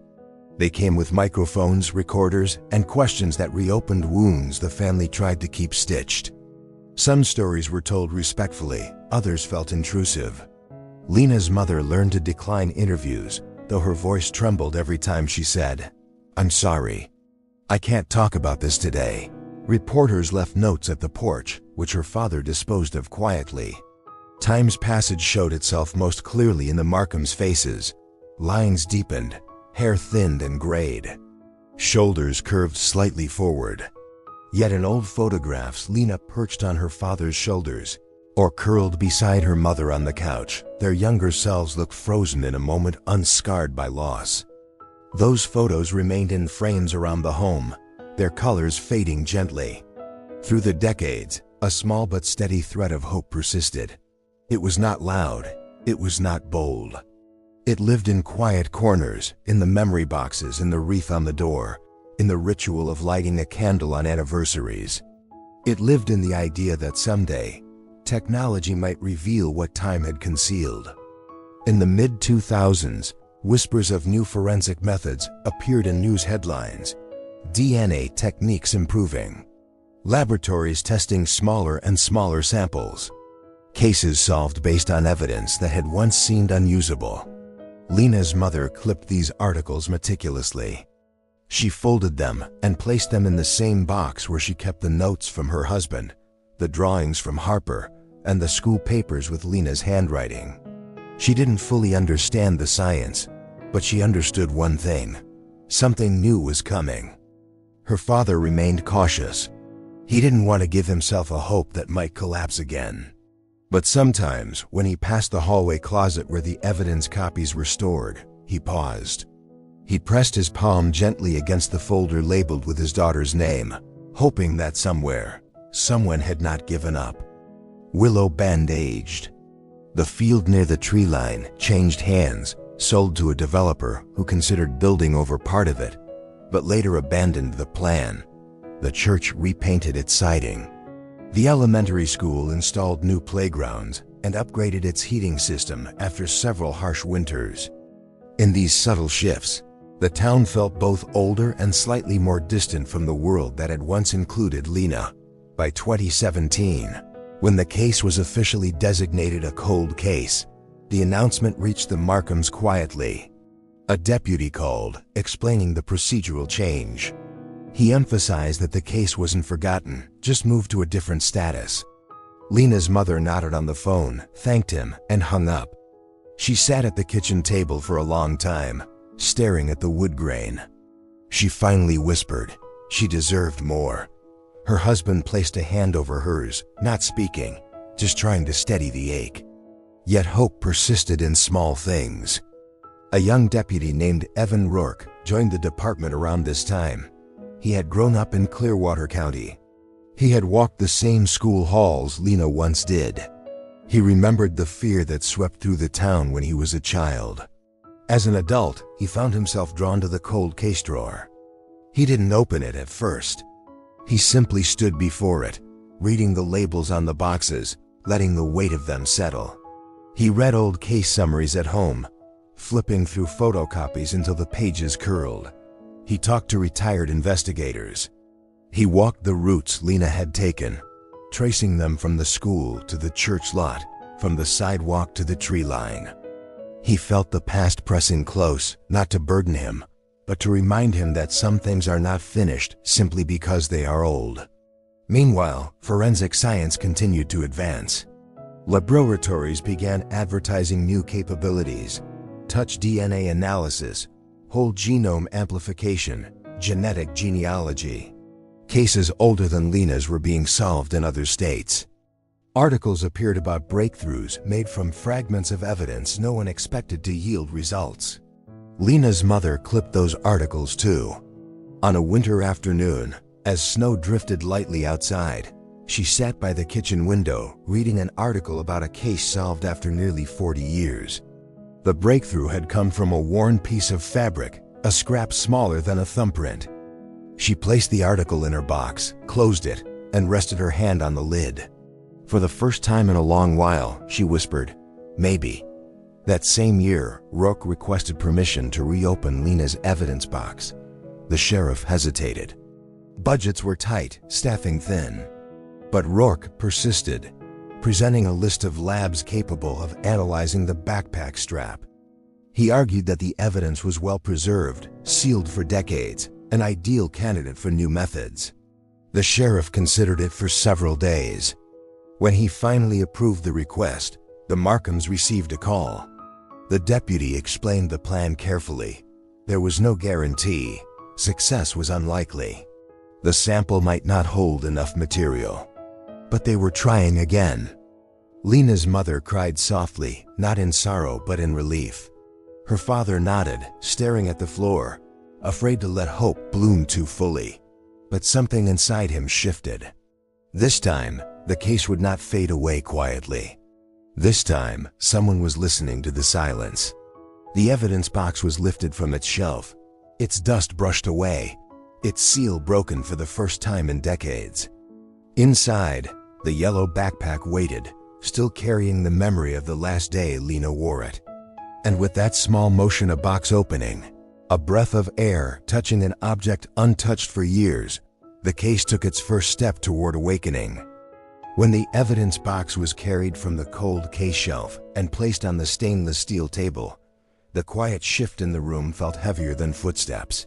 They came with microphones, recorders, and questions that reopened wounds the family tried to keep stitched. Some stories were told respectfully, others felt intrusive. Lena's mother learned to decline interviews, though her voice trembled every time she said, "I'm sorry. I can't talk about this today." Reporters left notes at the porch, which her father disposed of quietly. Time's passage showed itself most clearly in the Markhams' faces. Lines deepened, hair thinned and grayed. Shoulders curved slightly forward. Yet in old photographs, Lena perched on her father's shoulders, or curled beside her mother on the couch. Their younger selves looked frozen in a moment, unscarred by loss. Those photos remained in frames around the home, their colors fading gently. Through the decades, a small but steady thread of hope persisted. It was not loud, it was not bold. It lived in quiet corners, in the memory boxes, in the wreath on the door, in the ritual of lighting a candle on anniversaries. It lived in the idea that someday, technology might reveal what time had concealed. In the mid-2000s, whispers of new forensic methods appeared in news headlines. DNA techniques improving. Laboratories testing smaller and smaller samples. Cases solved based on evidence that had once seemed unusable. Lena's mother clipped these articles meticulously. She folded them and placed them in the same box where she kept the notes from her husband, the drawings from Harper, and the school papers with Lena's handwriting. She didn't fully understand the science, but she understood one thing. Something new was coming. Her father remained cautious. He didn't want to give himself a hope that might collapse again. But sometimes, when he passed the hallway closet where the evidence copies were stored, he paused. He pressed his palm gently against the folder labeled with his daughter's name, hoping that somewhere, someone had not given up. Willow Bend aged. The field near the tree line changed hands, sold to a developer who considered building over part of it, but later abandoned the plan. The church repainted its siding. The elementary school installed new playgrounds and upgraded its heating system after several harsh winters. In these subtle shifts, the town felt both older and slightly more distant from the world that had once included Lena. By 2017, when the case was officially designated a cold case, the announcement reached the Markhams quietly. A deputy called, explaining the procedural change. He emphasized that the case wasn't forgotten, just moved to a different status. Lena's mother nodded on the phone, thanked him, and hung up. She sat at the kitchen table for a long time, staring at the wood grain. She finally whispered, she deserved more. Her husband placed a hand over hers, not speaking, just trying to steady the ache. Yet hope persisted in small things. A young deputy named Evan Rourke joined the department around this time. He had grown up in Clearwater County. He had walked the same school halls Lena once did. He remembered the fear that swept through the town when he was a child. As an adult, he found himself drawn to the cold case drawer. He didn't open it at first. He simply stood before it, reading the labels on the boxes, letting the weight of them settle. He read old case summaries at home, flipping through photocopies until the pages curled. He talked to retired investigators. He walked the routes Lena had taken, tracing them from the school to the church lot, from the sidewalk to the tree line. He felt the past pressing close, not to burden him, but to remind him that some things are not finished simply because they are old. Meanwhile, forensic science continued to advance. Laboratories began advertising new capabilities: touch DNA analysis, whole genome amplification, genetic genealogy. Cases older than Lena's were being solved in other states. Articles appeared about breakthroughs made from fragments of evidence no one expected to yield results. Lena's mother clipped those articles too. On a winter afternoon, as snow drifted lightly outside, she sat by the kitchen window reading an article about a case solved after nearly 40 years. The breakthrough had come from a worn piece of fabric, a scrap smaller than a thumbprint. She placed the article in her box, closed it, and rested her hand on the lid. For the first time in a long while, she whispered, "Maybe." That same year, Rourke requested permission to reopen Lena's evidence box. The sheriff hesitated. Budgets were tight, staffing thin. But Rourke persisted, presenting a list of labs capable of analyzing the backpack strap. He argued that the evidence was well preserved, sealed for decades, an ideal candidate for new methods. The sheriff considered it for several days. When he finally approved the request, the Markhams received a call. The deputy explained the plan carefully. There was no guarantee. Success was unlikely. The sample might not hold enough material. But they were trying again. Lena's mother cried softly, not in sorrow but in relief. Her father nodded, staring at the floor, afraid to let hope bloom too fully. But something inside him shifted. This time, the case would not fade away quietly. This time, someone was listening to the silence. The evidence box was lifted from its shelf, its dust brushed away, its seal broken for the first time in decades. Inside, the yellow backpack waited, still carrying the memory of the last day Lena wore it. And with that small motion of box opening, a breath of air touching an object untouched for years, the case took its first step toward awakening. When the evidence box was carried from the cold case shelf and placed on the stainless steel table, the quiet shift in the room felt heavier than footsteps.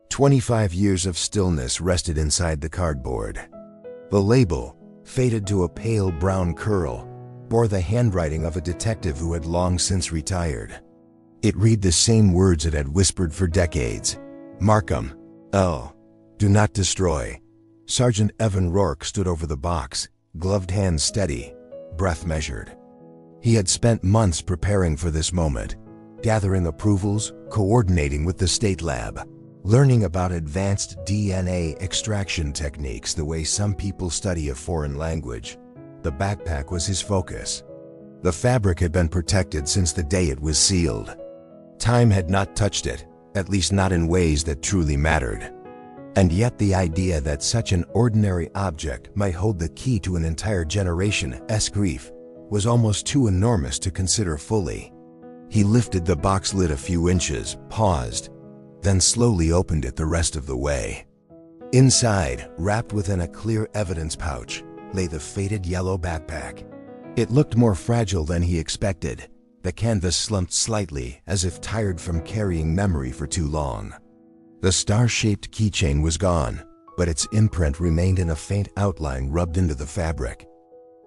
25 years of stillness rested inside the cardboard. The label, faded to a pale brown curl, bore the handwriting of a detective who had long since retired. It read the same words it had whispered for decades. Markham, L. Do not destroy. Sergeant Evan Rourke stood over the box, gloved hands steady, breath measured. He had spent months preparing for this moment, gathering approvals, coordinating with the state lab, learning about advanced DNA extraction techniques the way some people study a foreign language. The backpack was his focus. The fabric had been protected since the day it was sealed. Time had not touched it, at least not in ways that truly mattered. And yet the idea that such an ordinary object might hold the key to an entire generation's grief was almost too enormous to consider fully. He lifted the box lid a few inches, paused, then slowly opened it the rest of the way. Inside, wrapped within a clear evidence pouch, lay the faded yellow backpack. It looked more fragile than he expected. The canvas slumped slightly, as if tired from carrying memory for too long. The star-shaped keychain was gone, but its imprint remained in a faint outline rubbed into the fabric.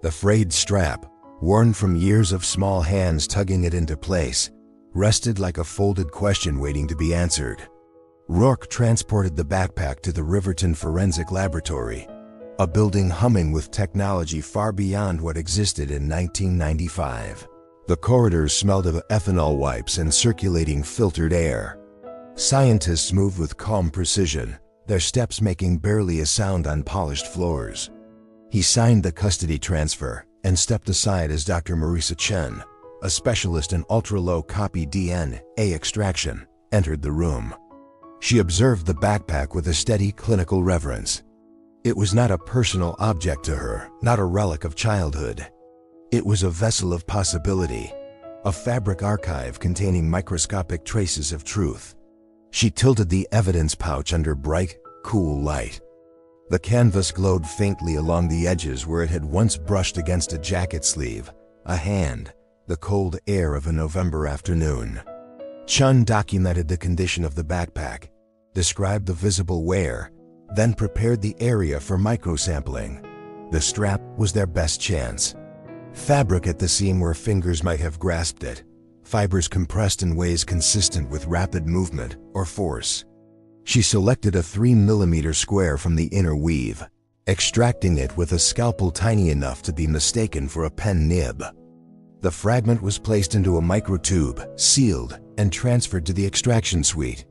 The frayed strap, worn from years of small hands tugging it into place, rested like a folded question waiting to be answered. Rourke transported the backpack to the Riverton Forensic Laboratory, a building humming with technology far beyond what existed in 1995. The corridors smelled of ethanol wipes and circulating filtered air. Scientists moved with calm precision, their steps making barely a sound on polished floors. He signed the custody transfer and stepped aside as Dr. Marisa Chen, a specialist in ultra-low copy DNA extraction, entered the room. She observed the backpack with a steady clinical reverence. It was not a personal object to her, not a relic of childhood. It was a vessel of possibility, a fabric archive containing microscopic traces of truth. She tilted the evidence pouch under bright, cool light. The canvas glowed faintly along the edges where it had once brushed against a jacket sleeve, a hand, the cold air of a November afternoon. Chun documented the condition of the backpack, described the visible wear, then prepared the area for microsampling. The strap was their best chance. Fabric at the seam where fingers might have grasped it, fibers compressed in ways consistent with rapid movement or force. She selected a 3mm square from the inner weave, extracting it with a scalpel tiny enough to be mistaken for a pen nib. The fragment was placed into a microtube, sealed, and transferred to the extraction suite.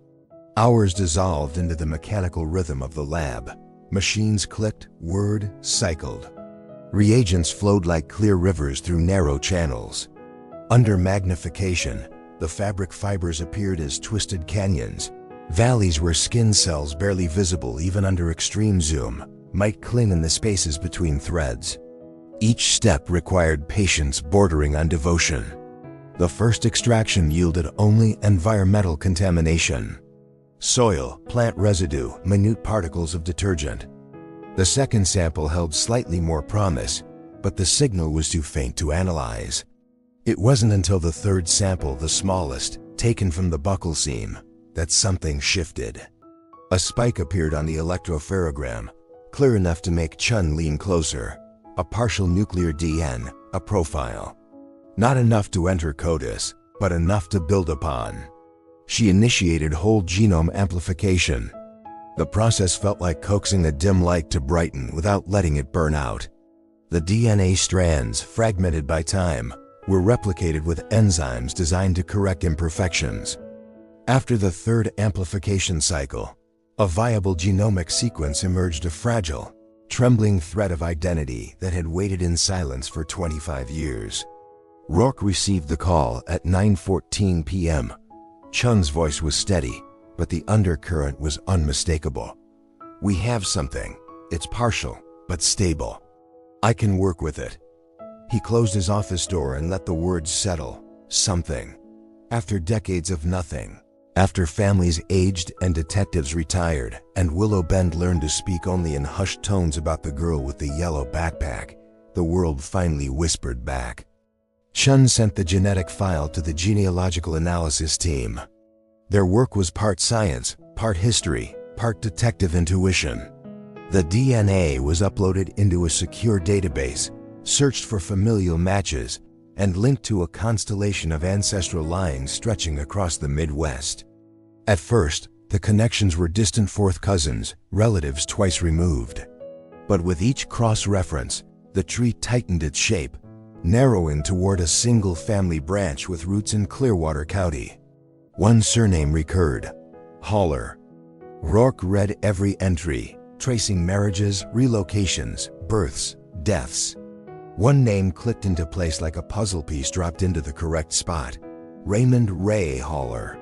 Hours dissolved into the mechanical rhythm of the lab. Machines clicked, word cycled. Reagents flowed like clear rivers through narrow channels. Under magnification, the fabric fibers appeared as twisted canyons, valleys where skin cells barely visible even under extreme zoom might cling in the spaces between threads. Each step required patience bordering on devotion. The first extraction yielded only environmental contamination. Soil, plant residue, minute particles of detergent. The second sample held slightly more promise, but the signal was too faint to analyze. It wasn't until the third sample, the smallest, taken from the buccal seam, that something shifted. A spike appeared on the electropherogram, clear enough to make Chun lean closer. A partial nuclear DNA, a profile. Not enough to enter CODIS, but enough to build upon. She initiated whole genome amplification. The process felt like coaxing a dim light to brighten without letting it burn out. The DNA strands, fragmented by time, were replicated with enzymes designed to correct imperfections. After the third amplification cycle, a viable genomic sequence emerged, a fragile, trembling thread of identity that had waited in silence for 25 years. Rourke received the call at 9:14 p.m., Chun's voice was steady, but the undercurrent was unmistakable. "We have something. It's partial, but stable. I can work with it." He closed his office door and let the words settle. Something. After decades of nothing. After families aged and detectives retired, and Willow Bend learned to speak only in hushed tones about the girl with the yellow backpack, the world finally whispered back. Chun sent the genetic file to the genealogical analysis team. Their work was part science, part history, part detective intuition. The DNA was uploaded into a secure database, searched for familial matches, and linked to a constellation of ancestral lines stretching across the Midwest. At first, the connections were distant fourth cousins, relatives twice removed. But with each cross-reference, the tree tightened its shape, narrowing toward a single family branch with roots in Clearwater County. One surname recurred: Haller. Rourke read every entry, tracing marriages, relocations, births, deaths. One name clicked into place like a puzzle piece dropped into the correct spot: Raymond Ray Haller.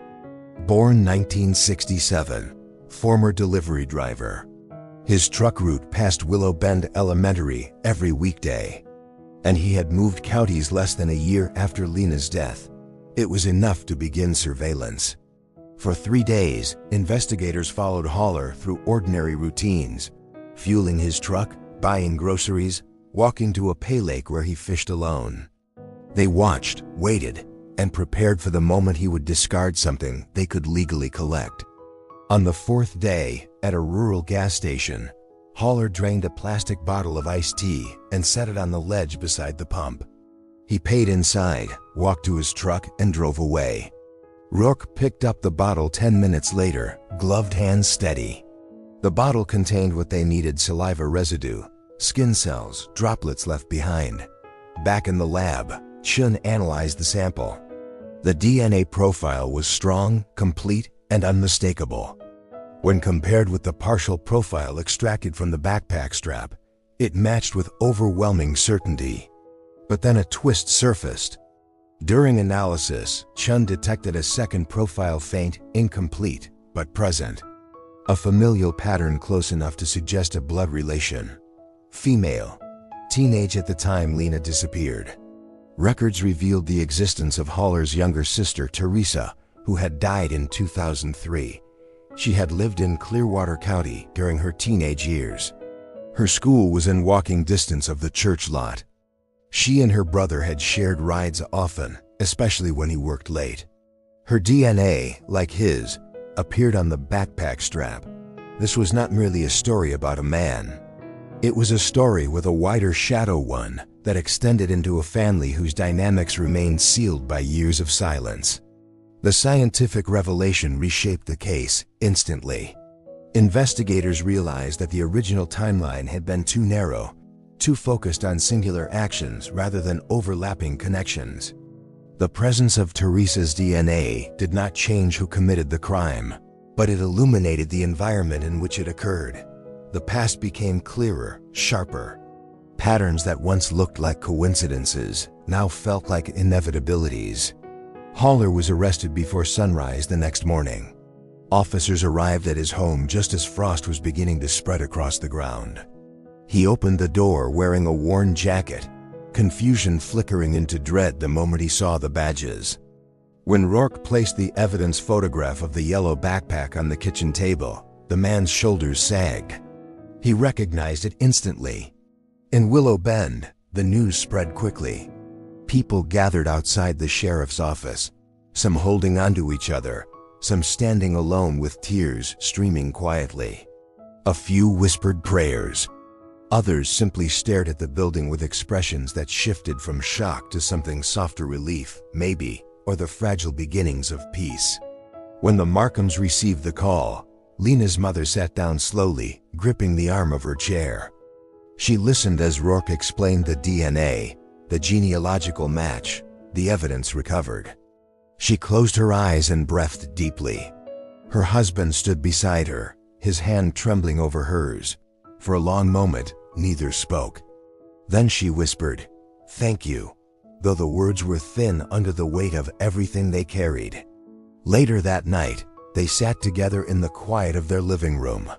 Born 1967, former delivery driver. His truck route passed Willow Bend Elementary every weekday. And he had moved counties less than a year after Lena's death. It was enough to begin surveillance. For 3 days, investigators followed Haller through ordinary routines, fueling his truck, buying groceries, walking to a pay lake where he fished alone. They watched, waited, and prepared for the moment he would discard something they could legally collect. On the 4th day, at a rural gas station, Haller drained a plastic bottle of iced tea and set it on the ledge beside the pump. He paid inside, walked to his truck, and drove away. Rourke picked up the bottle 10 minutes later, gloved hands steady. The bottle contained what they needed: saliva residue, skin cells, droplets left behind. Back in the lab, Chun analyzed the sample. The DNA profile was strong, complete, and unmistakable. When compared with the partial profile extracted from the backpack strap, it matched with overwhelming certainty. But then a twist surfaced. During analysis, Chun detected a second profile faint, incomplete, but present. A familial pattern close enough to suggest a blood relation. Female. Teenage at the time Lena disappeared. Records revealed the existence of Haller's younger sister, Teresa, who had died in 2003. She had lived in Clearwater County during her teenage years. Her school was in walking distance of the church lot. She and her brother had shared rides often, especially when he worked late. Her DNA, like his, appeared on the backpack strap. This was not merely a story about a man. It was a story with a wider shadow one that extended into a family whose dynamics remained sealed by years of silence. The scientific revelation reshaped the case instantly. Investigators realized that the original timeline had been too narrow, too focused on singular actions rather than overlapping connections. The presence of Teresa's DNA did not change who committed the crime, but it illuminated the environment in which it occurred. The past became clearer, sharper. Patterns that once looked like coincidences now felt like inevitabilities. Haller was arrested before sunrise the next morning. Officers arrived at his home just as frost was beginning to spread across the ground. He opened the door wearing a worn jacket, confusion flickering into dread the moment he saw the badges. When Rourke placed the evidence photograph of the yellow backpack on the kitchen table, the man's shoulders sagged. He recognized it instantly. In Willow Bend, the news spread quickly. People gathered outside the sheriff's office, some holding onto each other, some standing alone with tears streaming quietly. A few whispered prayers. Others simply stared at the building with expressions that shifted from shock to something softer: relief, maybe, or the fragile beginnings of peace. When the Markhams received the call, Lena's mother sat down slowly, gripping the arm of her chair. She listened as Rourke explained the DNA, the genealogical match, the evidence recovered. She closed her eyes and breathed deeply. Her husband stood beside her, his hand trembling over hers. For a long moment, neither spoke. Then she whispered, "Thank you," though the words were thin under the weight of everything they carried. Later that night, they sat together in the quiet of their living room.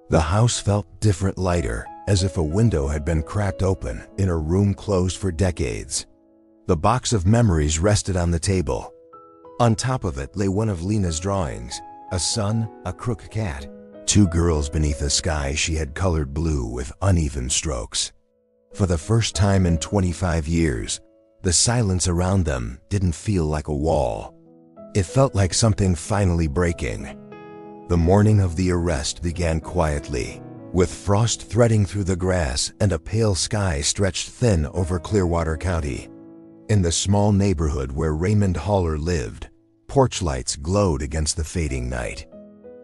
The house felt different, lighter, as if a window had been cracked open in a room closed for decades. The box of memories rested on the table. On top of it lay one of Lena's drawings: a sun, a crook cat, two girls beneath a sky she had colored blue with uneven strokes. For the first time in 25 years, the silence around them didn't feel like a wall. It felt like something finally breaking. The morning of the arrest began quietly, with frost threading through the grass and a pale sky stretched thin over Clearwater County. In the small neighborhood where Raymond Haller lived, porch lights glowed against the fading night.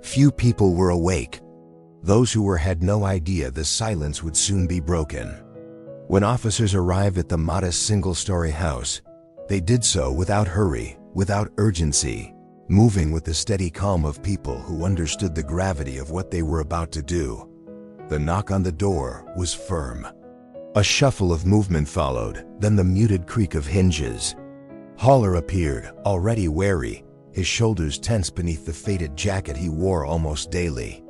Few people were awake. Those who were had no idea the silence would soon be broken. When officers arrived at the modest single-story house, they did so without hurry, without urgency, moving with the steady calm of people who understood the gravity of what they were about to do. The knock on the door was firm. A shuffle of movement followed, then the muted creak of hinges. Haller appeared, already wary, his shoulders tense beneath the faded jacket he wore almost daily.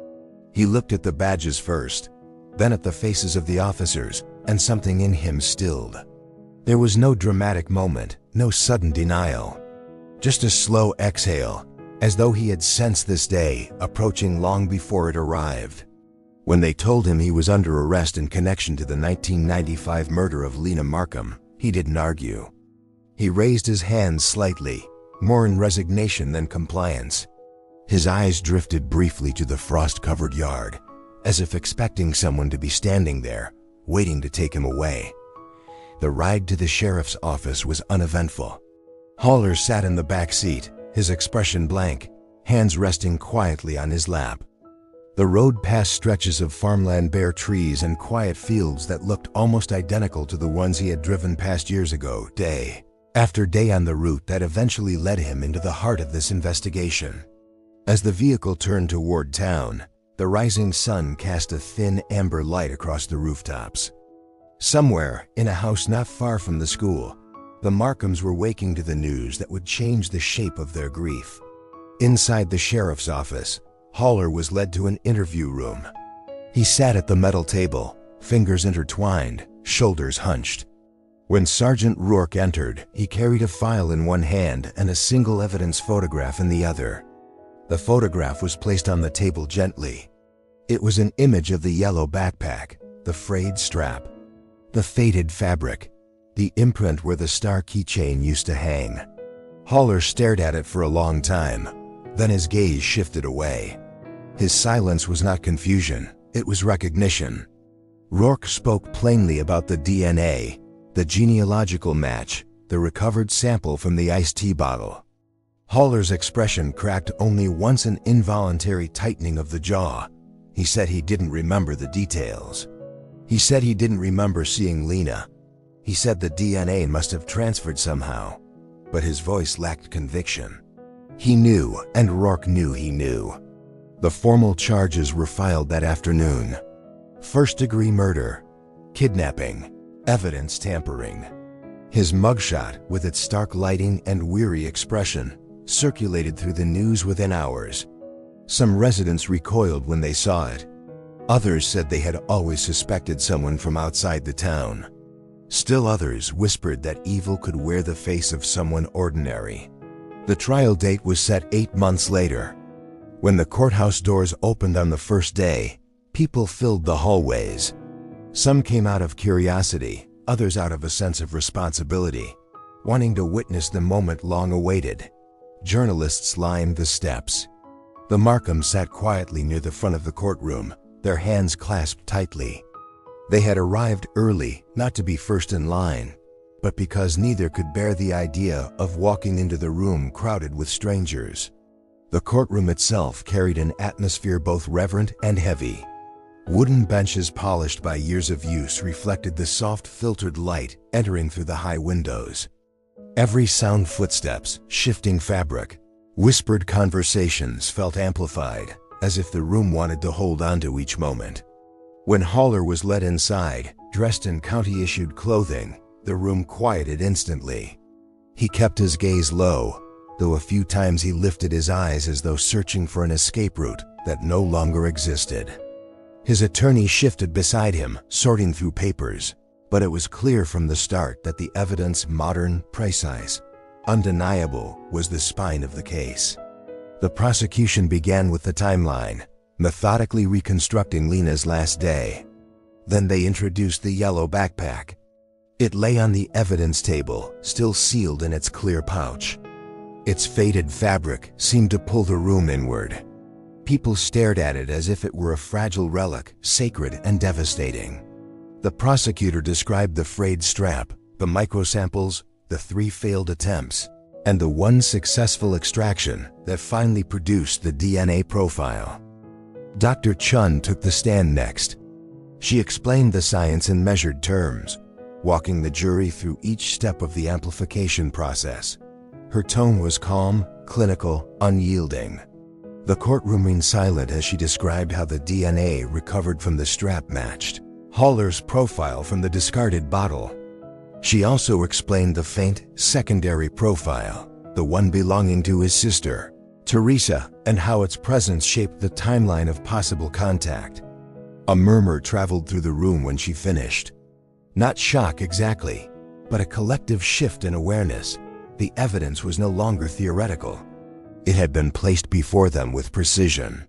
He looked at the badges first, then at the faces of the officers, and something in him stilled. There was no dramatic moment, no sudden denial. Just a slow exhale, as though he had sensed this day approaching long before it arrived. When they told him he was under arrest in connection to the 1995 murder of Lena Markham, he didn't argue. He raised his hands slightly, more in resignation than compliance. His eyes drifted briefly to the frost-covered yard, as if expecting someone to be standing there, waiting to take him away. The ride to the sheriff's office was uneventful. Haller sat in the back seat, his expression blank, hands resting quietly on his lap. The road passed stretches of farmland, bare trees, and quiet fields that looked almost identical to the ones he had driven past years ago, day after day on the route that eventually led him into the heart of this investigation. As the vehicle turned toward town, the rising sun cast a thin amber light across the rooftops. Somewhere, in a house not far from the school, the Markhams were waking to the news that would change the shape of their grief. Inside the sheriff's office, Haller was led to an interview room. He sat at the metal table, fingers intertwined, shoulders hunched. When Sergeant Rourke entered, he carried a file in one hand and a single evidence photograph in the other. The photograph was placed on the table gently. It was an image of the yellow backpack, the frayed strap, the faded fabric, the imprint where the star keychain used to hang. Haller stared at it for a long time, then his gaze shifted away. His silence was not confusion, it was recognition. Rourke spoke plainly about the DNA, the genealogical match, the recovered sample from the iced tea bottle. Haller's expression cracked only once, an involuntary tightening of the jaw. He said he didn't remember the details. He said he didn't remember seeing Lena. He said the DNA must have transferred somehow, but his voice lacked conviction. He knew, and Rourke knew he knew. The formal charges were filed that afternoon. First-degree murder, kidnapping, evidence tampering. His mugshot, with its stark lighting and weary expression, circulated through the news within hours. Some residents recoiled when they saw it. Others said they had always suspected someone from outside the town. Still others whispered that evil could wear the face of someone ordinary. The trial date was set 8 months later. When the courthouse doors opened on the first day, people filled the hallways. Some came out of curiosity, others out of a sense of responsibility, wanting to witness the moment long awaited. Journalists lined the steps. The Markhams sat quietly near the front of the courtroom, their hands clasped tightly. They had arrived early, not to be first in line, but because neither could bear the idea of walking into the room crowded with strangers. The courtroom itself carried an atmosphere both reverent and heavy. Wooden benches polished by years of use reflected the soft filtered light entering through the high windows. Every sound, footsteps, shifting fabric, whispered conversations felt amplified, as if the room wanted to hold on to each moment. When Haller was led inside, dressed in county-issued clothing, the room quieted instantly. He kept his gaze low, though a few times he lifted his eyes as though searching for an escape route that no longer existed. His attorney shifted beside him, sorting through papers, but it was clear from the start that the evidence, modern, precise, undeniable, was the spine of the case. The prosecution began with the timeline, methodically reconstructing Lena's last day. Then they introduced the yellow backpack. It lay on the evidence table, still sealed in its clear pouch. Its faded fabric seemed to pull the room inward. People stared at it as if it were a fragile relic, sacred and devastating. The prosecutor described the frayed strap, the microsamples, the 3 failed attempts, and the 1 successful extraction that finally produced the DNA profile. Dr. Chun took the stand next. She explained the science in measured terms, walking the jury through each step of the amplification process. Her tone was calm, clinical, unyielding. The courtroom remained silent as she described how the DNA recovered from the strap matched Haller's profile from the discarded bottle. She also explained the faint, secondary profile, the one belonging to his sister, Teresa, and how its presence shaped the timeline of possible contact. A murmur traveled through the room when she finished. Not shock exactly, but a collective shift in awareness. The evidence was no longer theoretical. It had been placed before them with precision.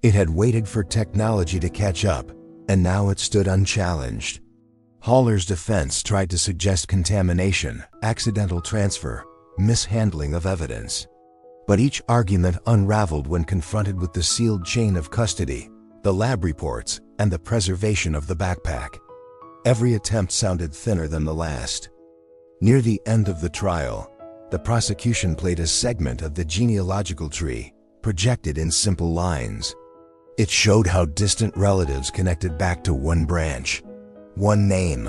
It had waited for technology to catch up, and now it stood unchallenged. Haller's defense tried to suggest contamination, accidental transfer, mishandling of evidence. But each argument unraveled when confronted with the sealed chain of custody, the lab reports, and the preservation of the backpack. Every attempt sounded thinner than the last. Near the end of the trial, the prosecution played a segment of the genealogical tree, projected in simple lines. It showed how distant relatives connected back to one branch, one name,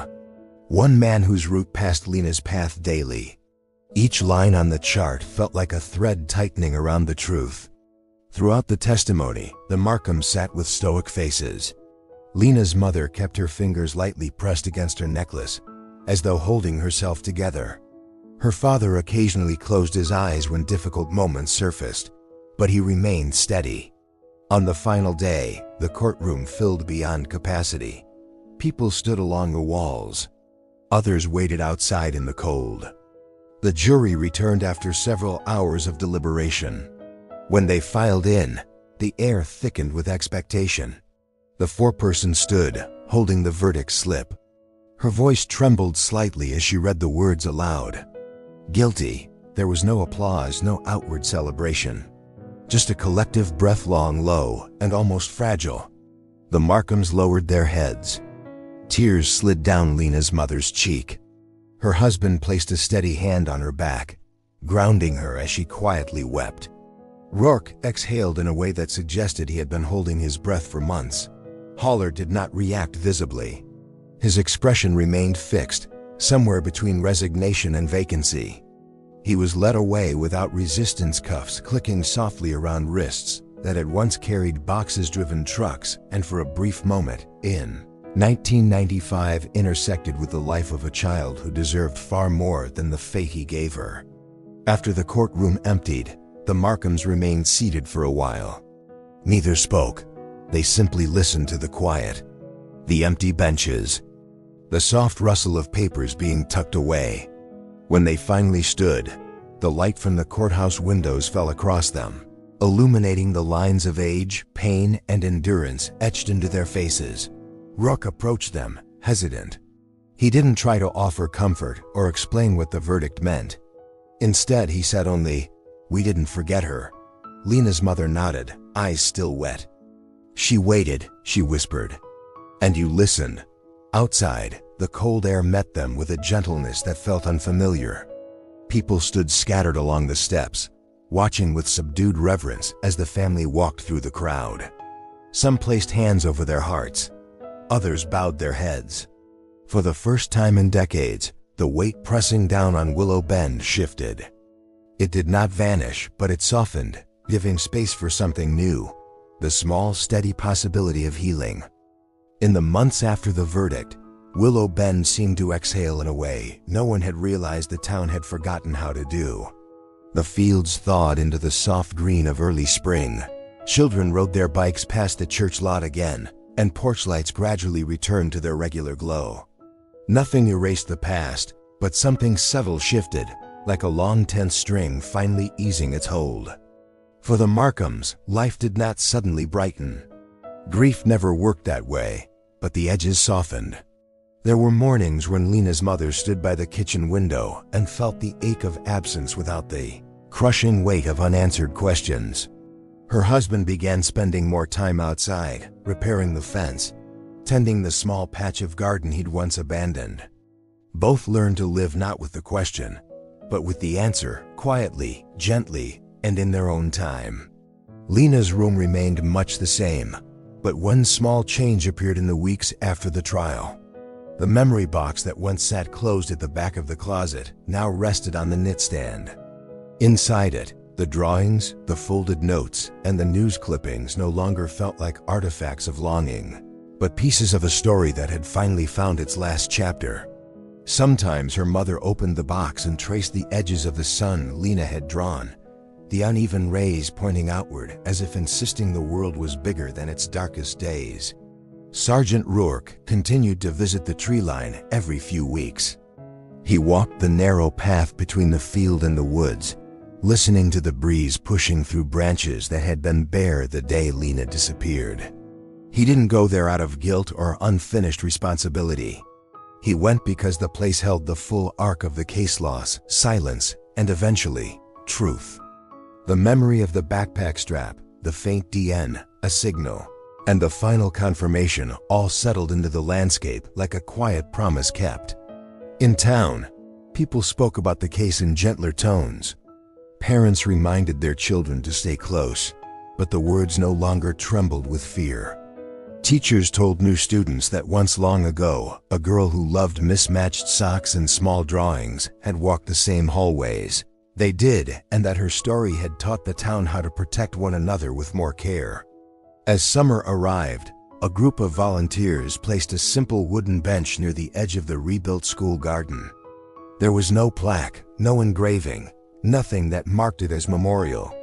one man whose route passed Lena's path daily. Each line on the chart felt like a thread tightening around the truth. Throughout the testimony, the Markhams sat with stoic faces. Lena's mother kept her fingers lightly pressed against her necklace, as though holding herself together. Her father occasionally closed his eyes when difficult moments surfaced, but he remained steady. On the final day, the courtroom filled beyond capacity. People stood along the walls. Others waited outside in the cold. The jury returned after several hours of deliberation. When they filed in, the air thickened with expectation. The foreperson stood, holding the verdict slip. Her voice trembled slightly as she read the words aloud. Guilty. There was no applause, no outward celebration. Just a collective breath-long low and almost fragile. The Markhams lowered their heads. Tears slid down Lena's mother's cheek. Her husband placed a steady hand on her back, grounding her as she quietly wept. Rourke exhaled in a way that suggested he had been holding his breath for months. Haller did not react visibly. His expression remained fixed, somewhere between resignation and vacancy. He was led away without resistance, cuffs clicking softly around wrists that had once carried boxes-driven trucks and for a brief moment, in 1995, intersected with the life of a child who deserved far more than the fate he gave her. After the courtroom emptied, the Markhams remained seated for a while. Neither spoke. They simply listened to the quiet, the empty benches, the soft rustle of papers being tucked away. When they finally stood, the light from the courthouse windows fell across them, illuminating the lines of age, pain, and endurance etched into their faces. Rourke approached them, hesitant. He didn't try to offer comfort or explain what the verdict meant. Instead, he said only, "We didn't forget her." Lena's mother nodded, eyes still wet. "She waited," she whispered. "And you listened." Outside, the cold air met them with a gentleness that felt unfamiliar. People stood scattered along the steps, watching with subdued reverence as the family walked through the crowd. Some placed hands over their hearts. Others bowed their heads. For the first time in decades, the weight pressing down on Willow Bend shifted. It did not vanish, but it softened, giving space for something new, the small, steady possibility of healing. In the months after the verdict, Willow Bend seemed to exhale in a way no one had realized the town had forgotten how to do. The fields thawed into the soft green of early spring. Children rode their bikes past the church lot again, and porch lights gradually returned to their regular glow. Nothing erased the past, but something subtle shifted, like a long tense string finally easing its hold. For the Markhams, life did not suddenly brighten. Grief never worked that way, but the edges softened. There were mornings when Lena's mother stood by the kitchen window and felt the ache of absence without the crushing weight of unanswered questions. Her husband began spending more time outside, repairing the fence, tending the small patch of garden he'd once abandoned. Both learned to live not with the question, but with the answer, quietly, gently, and in their own time. Lena's room remained much the same, but one small change appeared in the weeks after the trial. The memory box that once sat closed at the back of the closet now rested on the knitstand. Inside it, the drawings, the folded notes, and the news clippings no longer felt like artifacts of longing, but pieces of a story that had finally found its last chapter. Sometimes her mother opened the box and traced the edges of the sun Lena had drawn, the uneven rays pointing outward as if insisting the world was bigger than its darkest days. Sergeant Rourke continued to visit the tree line every few weeks. He walked the narrow path between the field and the woods, listening to the breeze pushing through branches that had been bare the day Lena disappeared. He didn't go there out of guilt or unfinished responsibility. He went because the place held the full arc of the case loss, silence, and eventually, truth. The memory of the backpack strap, the faint DN, a signal, and the final confirmation all settled into the landscape like a quiet promise kept. In town, people spoke about the case in gentler tones. Parents reminded their children to stay close, but the words no longer trembled with fear. Teachers told new students that once long ago, a girl who loved mismatched socks and small drawings had walked the same hallways. They did, and that her story had taught the town how to protect one another with more care. As summer arrived, a group of volunteers placed a simple wooden bench near the edge of the rebuilt school garden. There was no plaque, no engraving, nothing that marked it as memorial,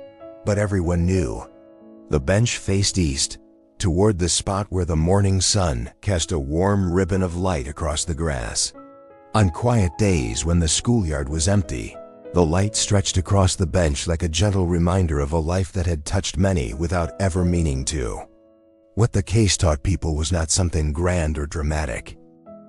but everyone knew. The bench faced east, toward the spot where the morning sun cast a warm ribbon of light across the grass. On quiet days when the schoolyard was empty, the light stretched across the bench like a gentle reminder of a life that had touched many without ever meaning to. What the case taught people was not something grand or dramatic.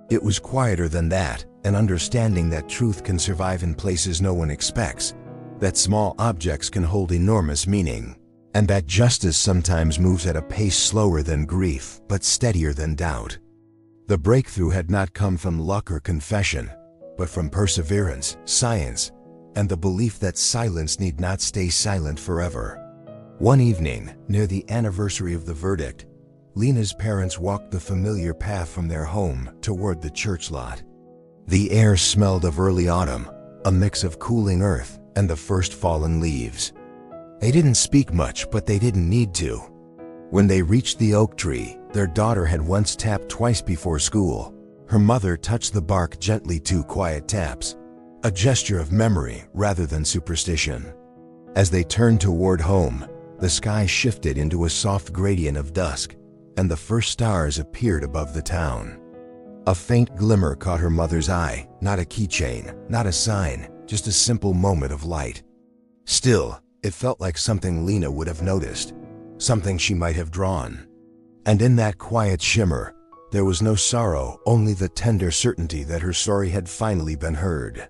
It was quieter than that, an understanding that truth can survive in places no one expects, that small objects can hold enormous meaning, and that justice sometimes moves at a pace slower than grief but steadier than doubt. The breakthrough had not come from luck or confession, but from perseverance, science, and the belief that silence need not stay silent forever. One evening, near the anniversary of the verdict, Lena's parents walked the familiar path from their home toward the church lot. The air smelled of early autumn, a mix of cooling earth and the first fallen leaves. They didn't speak much, but they didn't need to. When they reached the oak tree their daughter had once tapped twice before school, her mother touched the bark gently 2 quiet taps, a gesture of memory rather than superstition. As they turned toward home, the sky shifted into a soft gradient of dusk, and the first stars appeared above the town. A faint glimmer caught her mother's eye, not a keychain, not a sign, just a simple moment of light. Still, it felt like something Lena would have noticed, something she might have drawn. And in that quiet shimmer, there was no sorrow, only the tender certainty that her story had finally been heard.